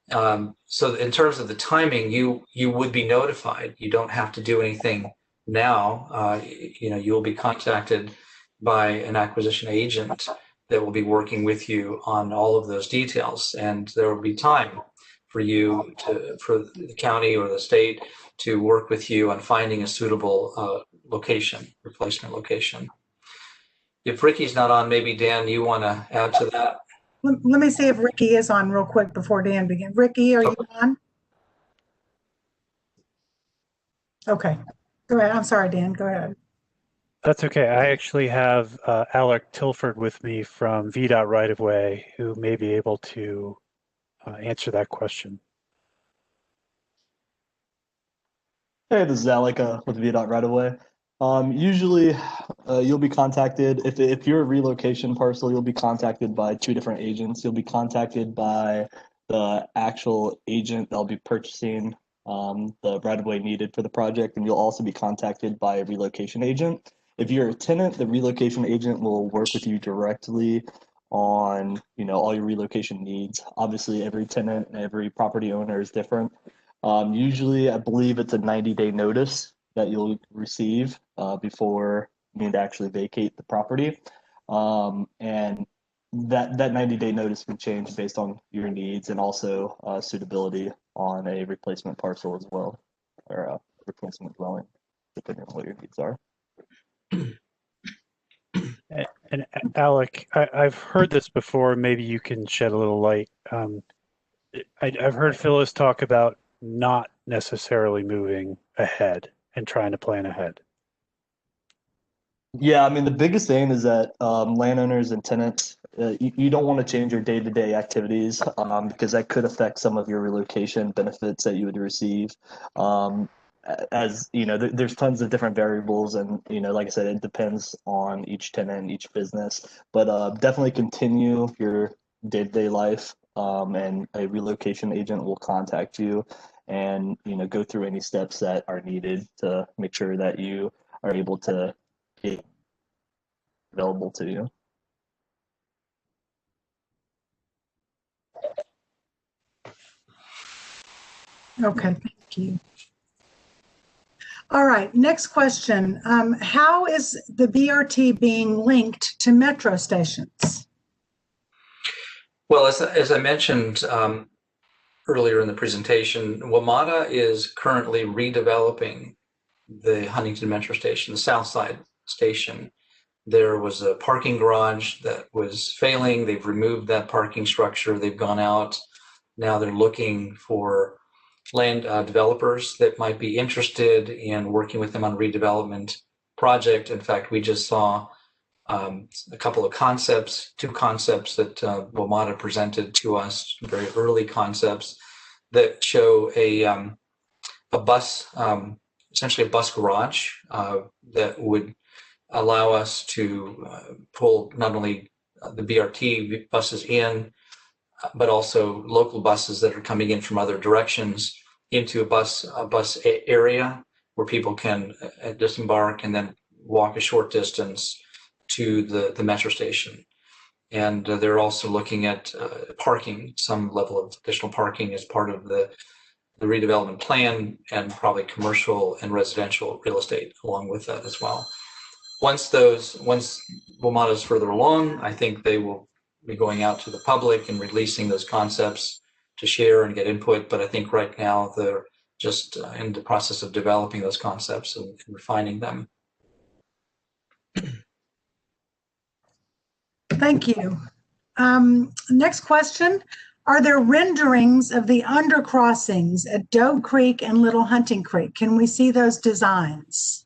So in terms of the timing, you would be notified. You don't have to do anything now. You will be contacted by an acquisition agent that will be working with you on all of those details, and there will be time for the county or the state to work with you on finding a suitable replacement location. If Ricky's not on, maybe Dan, you want to add to that? Let me see if Ricky is on real quick before Dan begins. Ricky, are you on? Okay, go ahead. I'm sorry, Dan, go ahead. That's okay. I actually have Alec Tilford with me from VDOT Right of Way, who may be able to answer that question. Hey, this is Alec with VDOT Right of Way. Usually, you'll be contacted if you're a relocation parcel. You'll be contacted by two different agents. You'll be contacted by the actual agent that'll be purchasing the right of way needed for the project, and you'll also be contacted by a relocation agent. If you're a tenant, the relocation agent will work with you directly on all your relocation needs. Obviously, every tenant and every property owner is different. Usually, I believe it's a 90-day notice that you'll receive before you need to actually vacate the property. And that 90-day notice can change based on your needs and also suitability on a replacement parcel as well, or a replacement dwelling, depending on what your needs are. And Alec, I've heard this before. Maybe you can shed a little light. I've heard Phyllis talk about not necessarily moving ahead and trying to plan ahead. Yeah, I mean, the biggest thing is that landowners and tenants, you don't want to change your day-to-day activities because that could affect some of your relocation benefits that you would receive. As you know, there's tons of different variables, and like I said, it depends on each tenant and each business. But definitely continue your day-to-day life, and a relocation agent will contact you and go through any steps that are needed to make sure that you are able to get available to you. Okay, thank you. All right, next question. How is the BRT being linked to metro stations? Well, as I mentioned earlier in the presentation, WMATA is currently redeveloping the Huntington Metro Station, the South Side Station. There was a parking garage that was failing. They've removed that parking structure. They've gone out. Now they're looking for land developers that might be interested in working with them on redevelopment project. In fact, we just saw a couple of concepts, two concepts that WMATA presented to us, very early concepts that show a bus, essentially a bus garage that would allow us to pull not only the BRT buses in, but also local buses that are coming in from other directions into a bus area where people can disembark and then walk a short distance to the metro station. And they're also looking at parking, some level of additional parking as part of the redevelopment plan, and probably commercial and residential real estate along with that as well. Once WMATA is further along, I think they will be going out to the public and releasing those concepts to share and get input. But I think right now they're just in the process of developing those concepts and refining them. Thank you. Next question. Are there renderings of the undercrossings at Doe Creek and Little Hunting Creek? Can we see those designs?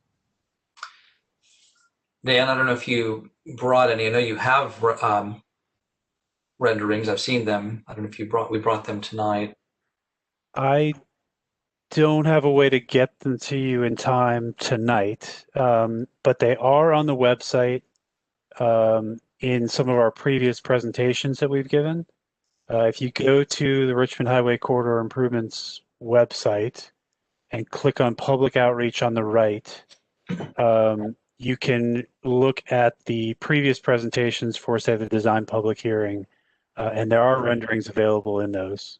Dan, I don't know if you brought any. I know you have renderings. I've seen them. I don't know if we brought them tonight. I don't have a way to get them to you in time tonight, but they are on the website in some of our previous presentations that we've given. If you go to the Richmond Highway Corridor Improvements website and click on Public Outreach on the right, you can look at the previous presentations for, say, the design public hearing, and there are renderings available in those.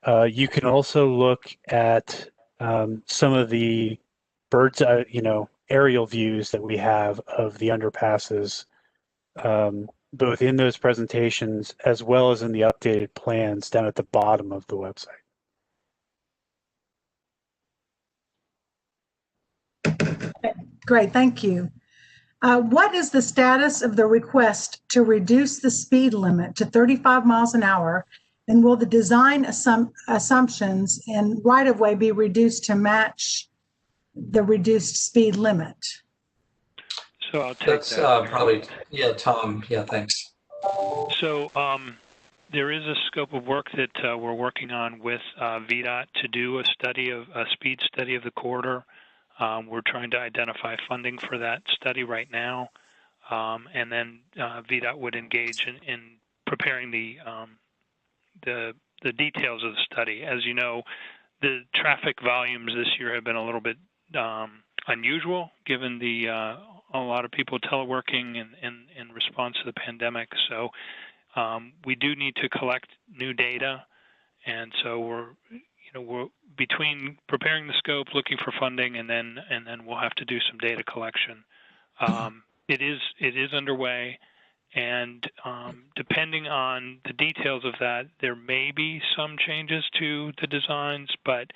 You can also look at some of the bird's eye, aerial views that we have of the underpasses, both in those presentations as well as in the updated plans down at the bottom of the website. Great, thank you. What is the status of the request to reduce the speed limit to 35 miles an hour? And will the design assumptions in right-of-way be reduced to match the reduced speed limit? So I'll take That's that. probably, yeah, Tom. Yeah, thanks. So there is a scope of work that we're working on with VDOT to do a speed study of the corridor. We're trying to identify funding for that study right now, and then VDOT would engage in preparing the details of the study. As you know, the traffic volumes this year have been a little bit unusual, given a lot of people teleworking in response to the pandemic. So we do need to collect new data, and so we're between preparing the scope, looking for funding, and then we'll have to do some data collection. It is underway, and depending on the details of that, there may be some changes to the designs, but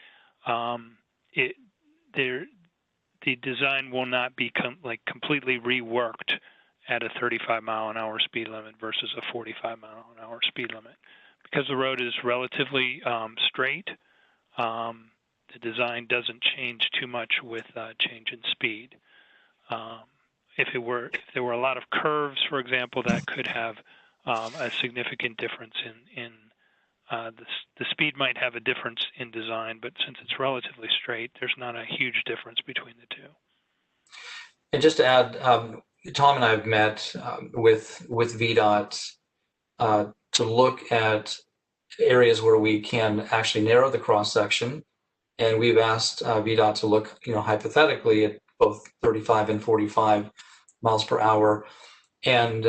the design will not be completely reworked at a 35-mile-an-hour speed limit versus a 45-mile-an-hour speed limit. Because the road is relatively straight, the design doesn't change too much with change in speed. If there were a lot of curves, for example, that could have a significant difference in the speed might have a difference in design, but since it's relatively straight, there's not a huge difference between the two. And just to add, Tom and I have met with VDOT to look at areas where we can actually narrow the cross section, and we've asked VDOT to look, hypothetically at both 35 and 45 miles per hour, and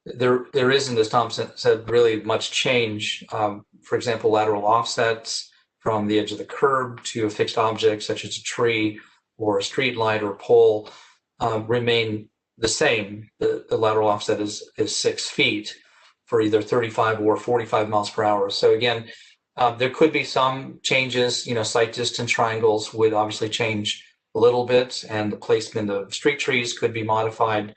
there isn't, as Tom said, really much change. For example, lateral offsets from the edge of the curb to a fixed object such as a tree or a street light or pole remain the same. The lateral offset is 6 feet for either 35 or 45 miles per hour. So again, there could be some changes. Sight distance triangles would obviously change a little bit, and the placement of street trees could be modified.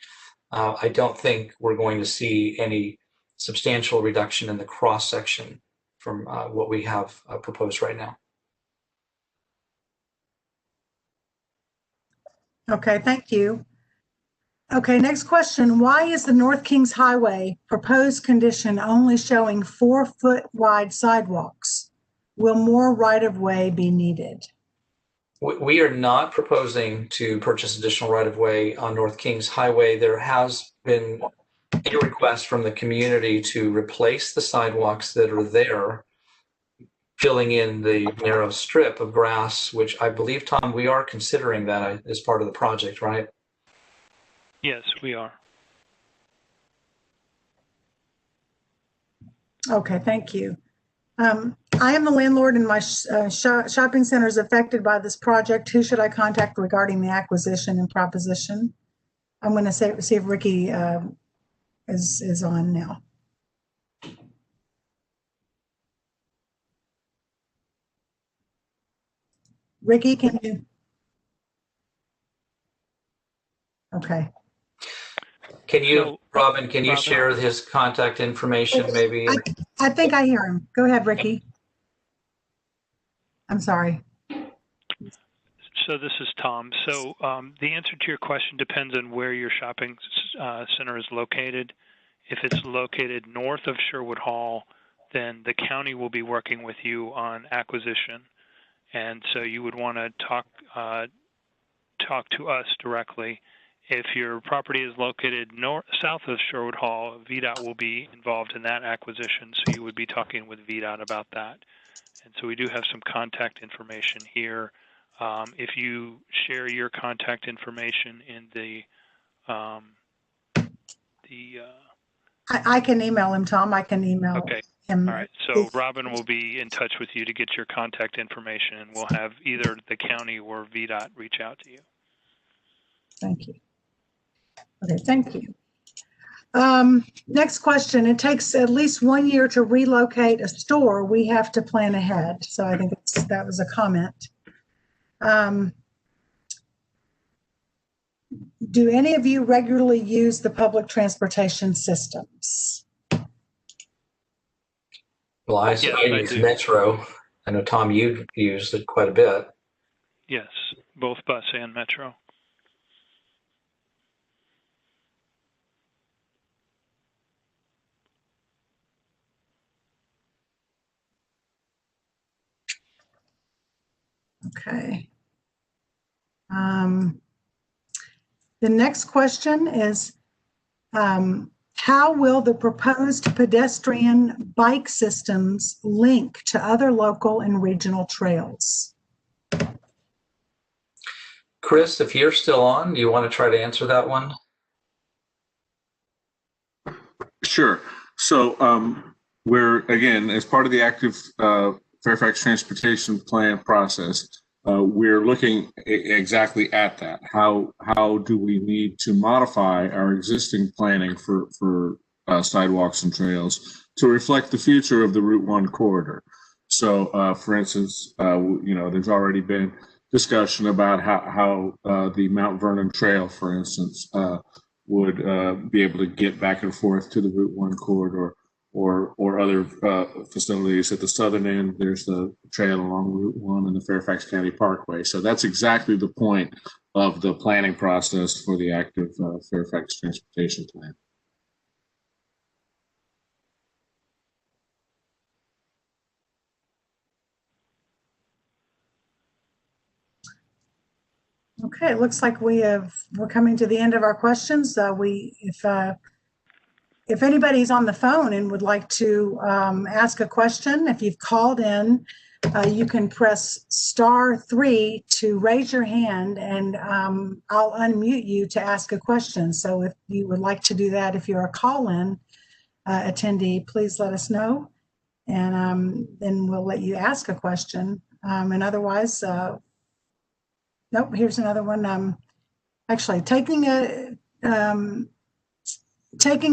I don't think we're going to see any substantial reduction in the cross section from what we have proposed right now. Okay, thank you. Okay, next question. Why is the North Kings Highway proposed condition only showing 4-foot wide sidewalks? Will more right-of-way be needed? We are not proposing to purchase additional right-of-way on North Kings Highway. There has been a request from the community to replace the sidewalks that are there, filling in the narrow strip of grass, which I believe, Tom, we are considering that as part of the project, right? Yes, we are. Okay, thank you. I am the landlord and my shopping center is affected by this project. Who should I contact regarding the acquisition and proposition? I'm going to see if Ricky is on now. Ricky, can you? Okay. Can you, So, Robin, can you Robin? share his contact information maybe? I think I hear him. Go ahead, Ricky. I'm sorry. So this is Tom. So the answer to your question depends on where your shopping center is located. If it's located north of Sherwood Hall, then the county will be working with you on acquisition. And so you would want to talk to us directly. If your property is located south of Sherwood Hall, VDOT will be involved in that acquisition, so you would be talking with VDOT about that. And so we do have some contact information here. If you share your contact information in the I can email him, Tom. I can email okay. him. All right. So Robin will be in touch with you to get your contact information, and we'll have either the county or VDOT reach out to you. Thank you. Okay, thank you. Next question. It takes at least 1 year to relocate a store. We have to plan ahead. So I think that was a comment. Do any of you regularly use the public transportation systems? Well, I use Metro. I know, Tom, you've used it quite a bit. Yes, both bus and Metro. Okay. The next question is, how will the proposed pedestrian bike systems link to other local and regional trails? Chris, if you're still on, do you want to try to answer that one? Sure. So we're, again, as part of the active Fairfax transportation plan process, we're looking exactly at that. How do we need to modify our existing planning for sidewalks and trails to reflect the future of the Route 1 corridor? So, for instance, there's already been discussion about how the Mount Vernon Trail, for instance, would be able to get back and forth to the Route 1 corridor, or other facilities at the southern end. There's the trail along Route 1 and the Fairfax County Parkway. So that's exactly the point of the planning process for the active Fairfax transportation plan. Okay, it looks like we're coming to the end of our questions. If anybody's on the phone and would like to ask a question, if you've called in, you can press *3 to raise your hand, and I'll unmute you to ask a question. So if you would like to do that, if you're a call-in attendee, please let us know, and then we'll let you ask a question. And otherwise, nope, here's another one. Actually, taking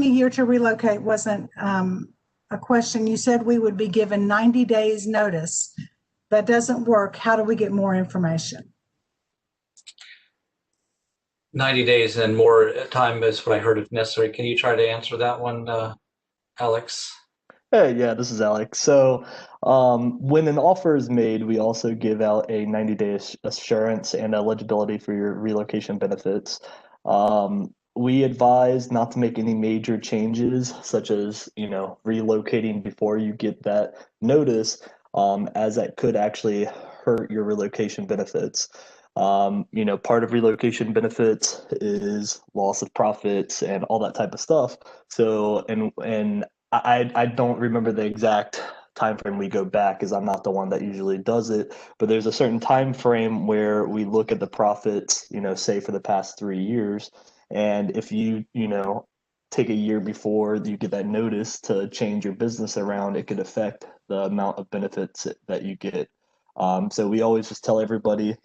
a year to relocate wasn't a question. You said we would be given 90 days notice. That doesn't work. How do we get more information? 90 days and more time is what I heard if necessary. Can you try to answer that one, Alex? Hey, yeah, this is Alex. So when an offer is made, we also give out a 90-day assurance and eligibility for your relocation benefits. We advise not to make any major changes, such as, relocating before you get that notice, as that could actually hurt your relocation benefits. Part of relocation benefits is loss of profits and all that type of stuff. So, and I don't remember the exact time frame we go back, because I'm not the one that usually does it, but there's a certain time frame where we look at the profits, say for the past 3 years. And if you take a year before you get that notice to change your business around, it could affect the amount of benefits that you get. So we always just tell everybody,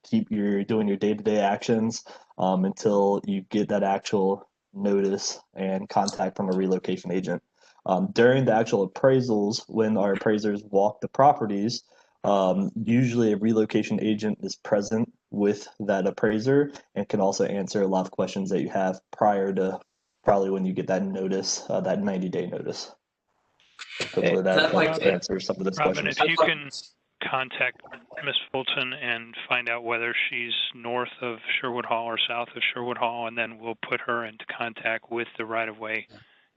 keep doing your day-to-day actions until you get that actual notice and contact from a relocation agent. During the actual appraisals, when our appraisers walk the properties, usually a relocation agent is present with that appraiser and can also answer a lot of questions that you have prior to probably when you get that notice, that 90-day notice. Hopefully that answers some of those Robin, questions. if you can contact Ms. Fulton and find out whether she's north of Sherwood Hall or south of Sherwood Hall, and then we'll put her into contact with the right-of-way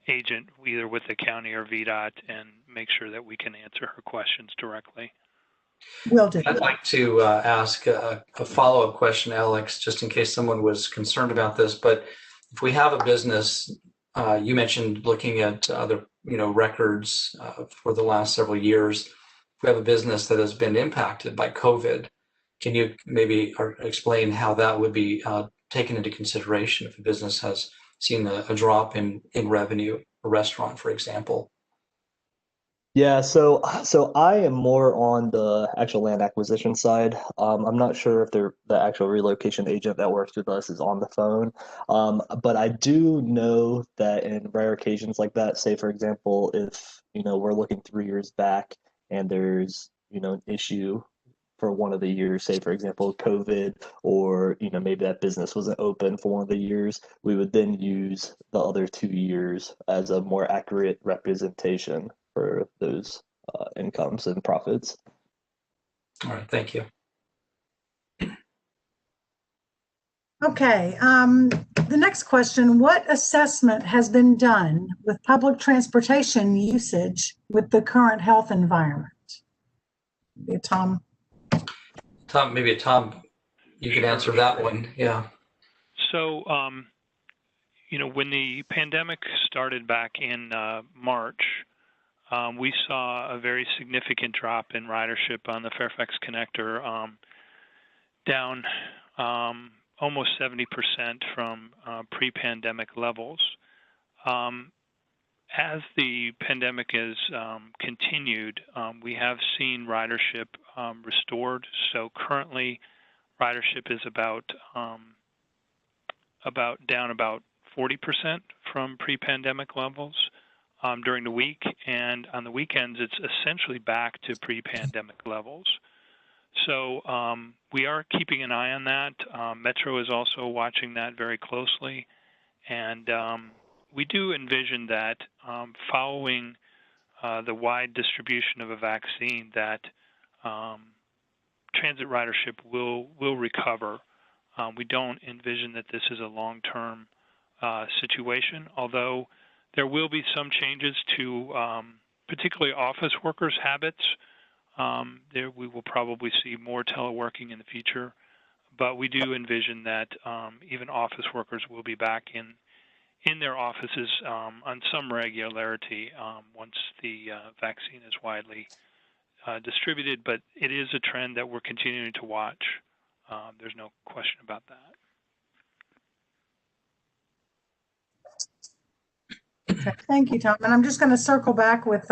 agent, either with the county or VDOT, and make sure that we can answer her questions directly. Will do. I'd like to ask a follow-up question, Alex, just in case someone was concerned about this. But if we have a business, you mentioned looking at other, records for the last several years. If we have a business that has been impacted by COVID, can you maybe explain how that would be taken into consideration if a business has seen a drop in revenue, a restaurant, for example? Yeah, so I am more on the actual land acquisition side. I'm not sure if the actual relocation agent that works with us is on the phone, but I do know that in rare occasions like that, say for example, if we're looking 3 years back and there's an issue for one of the years, say for example COVID, or maybe that business wasn't open for one of the years, we would then use the other 2 years as a more accurate representation for those incomes and profits. All right, thank you. Okay, the next question, what assessment has been done with public transportation usage with the current health environment? Tom, maybe Tom, you could answer that one. Yeah. So, when the pandemic started back in March, we saw a very significant drop in ridership on the Fairfax connector, down almost 70% from pre-pandemic levels. As the pandemic has continued, we have seen ridership restored. So currently, ridership is about down about 40% from pre-pandemic levels during the week, and on the weekends, it's essentially back to pre-pandemic levels. So we are keeping an eye on that. Metro is also watching that very closely, and we do envision that following the wide distribution of a vaccine, that transit ridership will recover. We don't envision that this is a long-term situation, although there will be some changes to particularly office workers' habits. There we will probably see more teleworking in the future, but we do envision that even office workers will be back in their offices on some regularity once the vaccine is widely distributed. But it is a trend that we're continuing to watch. There's no question about that. okay, thank you, Tom. And I'm just going to circle back with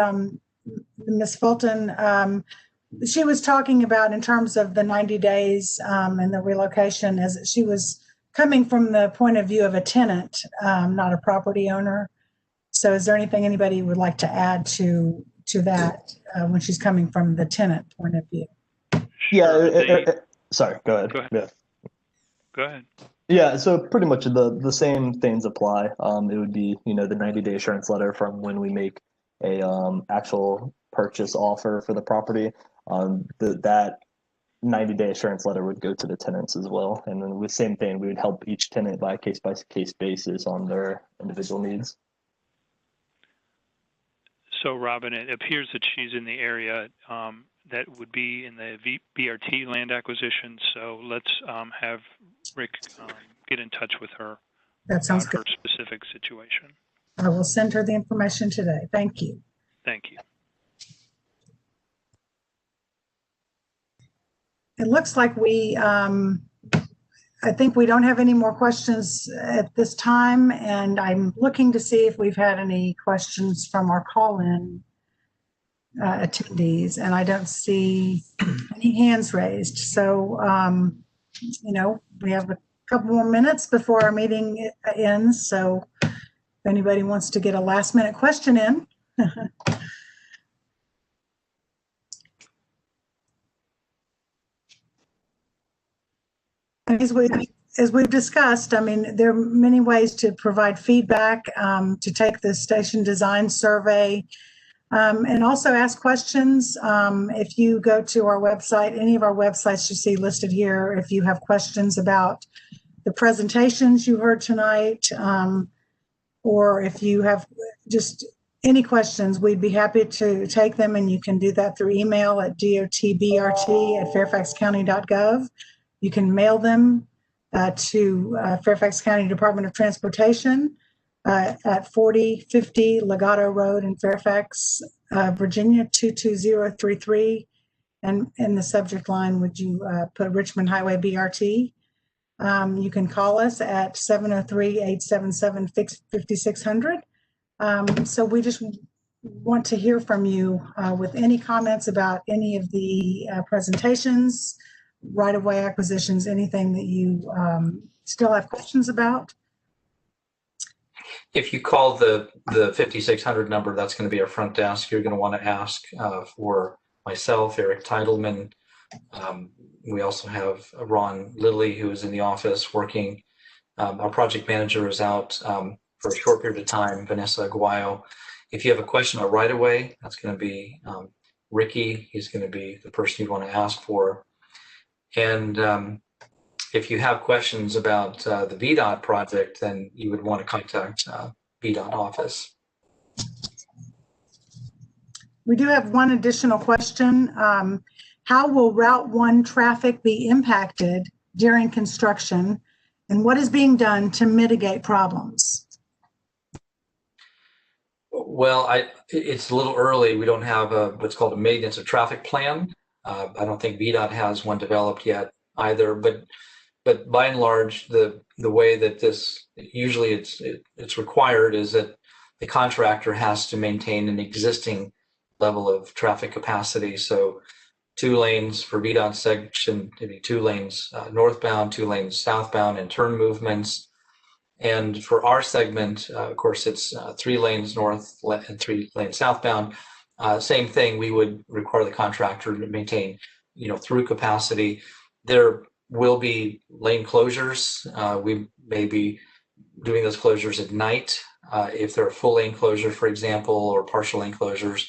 Ms. Fulton. She was talking about in terms of the 90 days and the relocation, as she was coming from the point of view of a tenant, not a property owner. So is there anything anybody would like to add to that when she's coming from the tenant point of view? Yeah, sorry, go ahead. Go ahead. Yeah. Go ahead. Yeah, so pretty much the same things apply. It would be, the 90-day assurance letter from when we make a actual purchase offer for the property. That 90-day assurance letter would go to the tenants as well. And then the same thing, we would help each tenant by case basis on their individual needs. So, Robin, it appears that she's in the area that would be in the BRT land acquisition. So let's have Rick get in touch with her That sounds about good. her specific situation. I will send her the information today. Thank you. Thank you. It looks like I think we don't have any more questions at this time, and I'm looking to see if we've had any questions from our call-in attendees, and I don't see any hands raised. So, we have a couple more minutes before our meeting ends. So if anybody wants to get a last-minute question in. as we've discussed, I mean, there are many ways to provide feedback, to take the station design survey, and also ask questions. If you go to our website, any of our websites you see listed here, if you have questions about the presentations you heard tonight, or if you have just any questions, we'd be happy to take them, and you can do that through email at dotbrt@fairfaxcounty.gov. You can mail them to Fairfax County Department of Transportation at 4050 Legato Road in Fairfax, Virginia 22033. And in the subject line, would you put Richmond Highway BRT? You can call us at 703-877-5600. So we just want to hear from you with any comments about any of the presentations, right-of-way acquisitions, anything that you still have questions about. If you call the 5600 number, that's going to be our front desk. You're going to want to ask for myself, Eric Titleman. We also have Ron Lilly, who is in the office working. Our project manager is out for a short period of time, Vanessa Aguayo. If you have a question about right-of-way, that's going to be Ricky. He's going to be the person you want to ask for. And if you have questions about the VDOT project, then you would want to contact VDOT office. We do have one additional question. How will Route 1 traffic be impacted during construction, and what is being done to mitigate problems? Well, it's a little early. We don't have what's called a maintenance of traffic plan. I don't think VDOT has one developed yet either, but by and large, the way that this usually it's required is that the contractor has to maintain an existing level of traffic capacity. So 2 lanes for VDOT section, maybe 2 lanes northbound, 2 lanes southbound, and turn movements. And for our segment, of course, it's 3 lanes north and 3 lanes southbound. Same thing, we would require the contractor to maintain, through capacity. There will be lane closures. We may be doing those closures at night if they're a full lane closure, for example, or partial lane closures,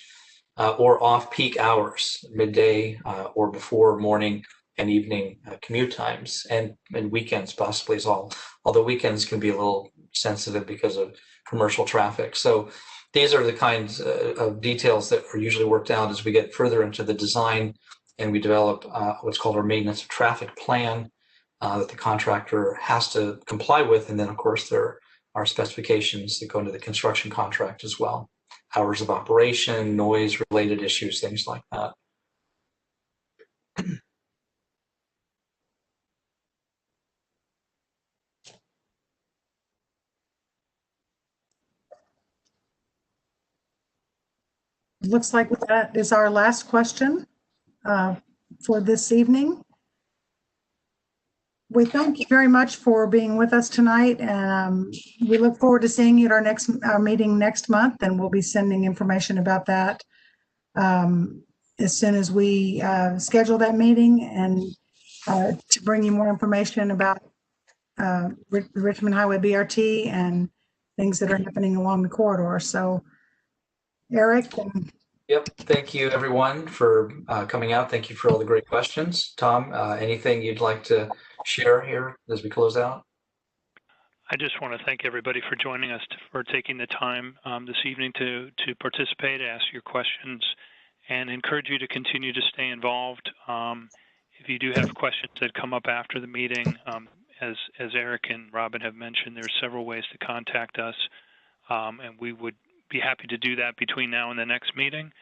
or off-peak hours, midday or before morning and evening commute times, and weekends possibly as well. Although weekends can be a little sensitive because of commercial traffic. So these are the kinds of details that are usually worked out as we get further into the design and we develop what's called our maintenance of traffic plan that the contractor has to comply with. And then, of course, there are specifications that go into the construction contract as well. Hours of operation, noise-related issues, things like that. Looks like that is our last question for this evening. We thank you very much for being with us tonight, and we look forward to seeing you at our meeting next month, and we'll be sending information about that as soon as we schedule that meeting, and to bring you more information about the Richmond Highway BRT and things that are happening along the corridor. So Eric. Yep. Thank you, everyone, for coming out. Thank you for all the great questions. Tom, anything you'd like to share here as we close out? I just want to thank everybody for joining us, for taking the time this evening to participate, ask your questions, and encourage you to continue to stay involved. If you do have questions that come up after the meeting, as Eric and Robin have mentioned, there's several ways to contact us, and we would be happy to do that between now and the next meeting.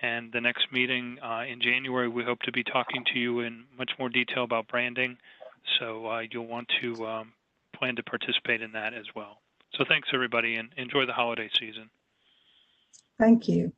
And the next meeting in January, we hope to be talking to you in much more detail about branding. So you'll want to plan to participate in that as well. So thanks, everybody, and enjoy the holiday season. Thank you.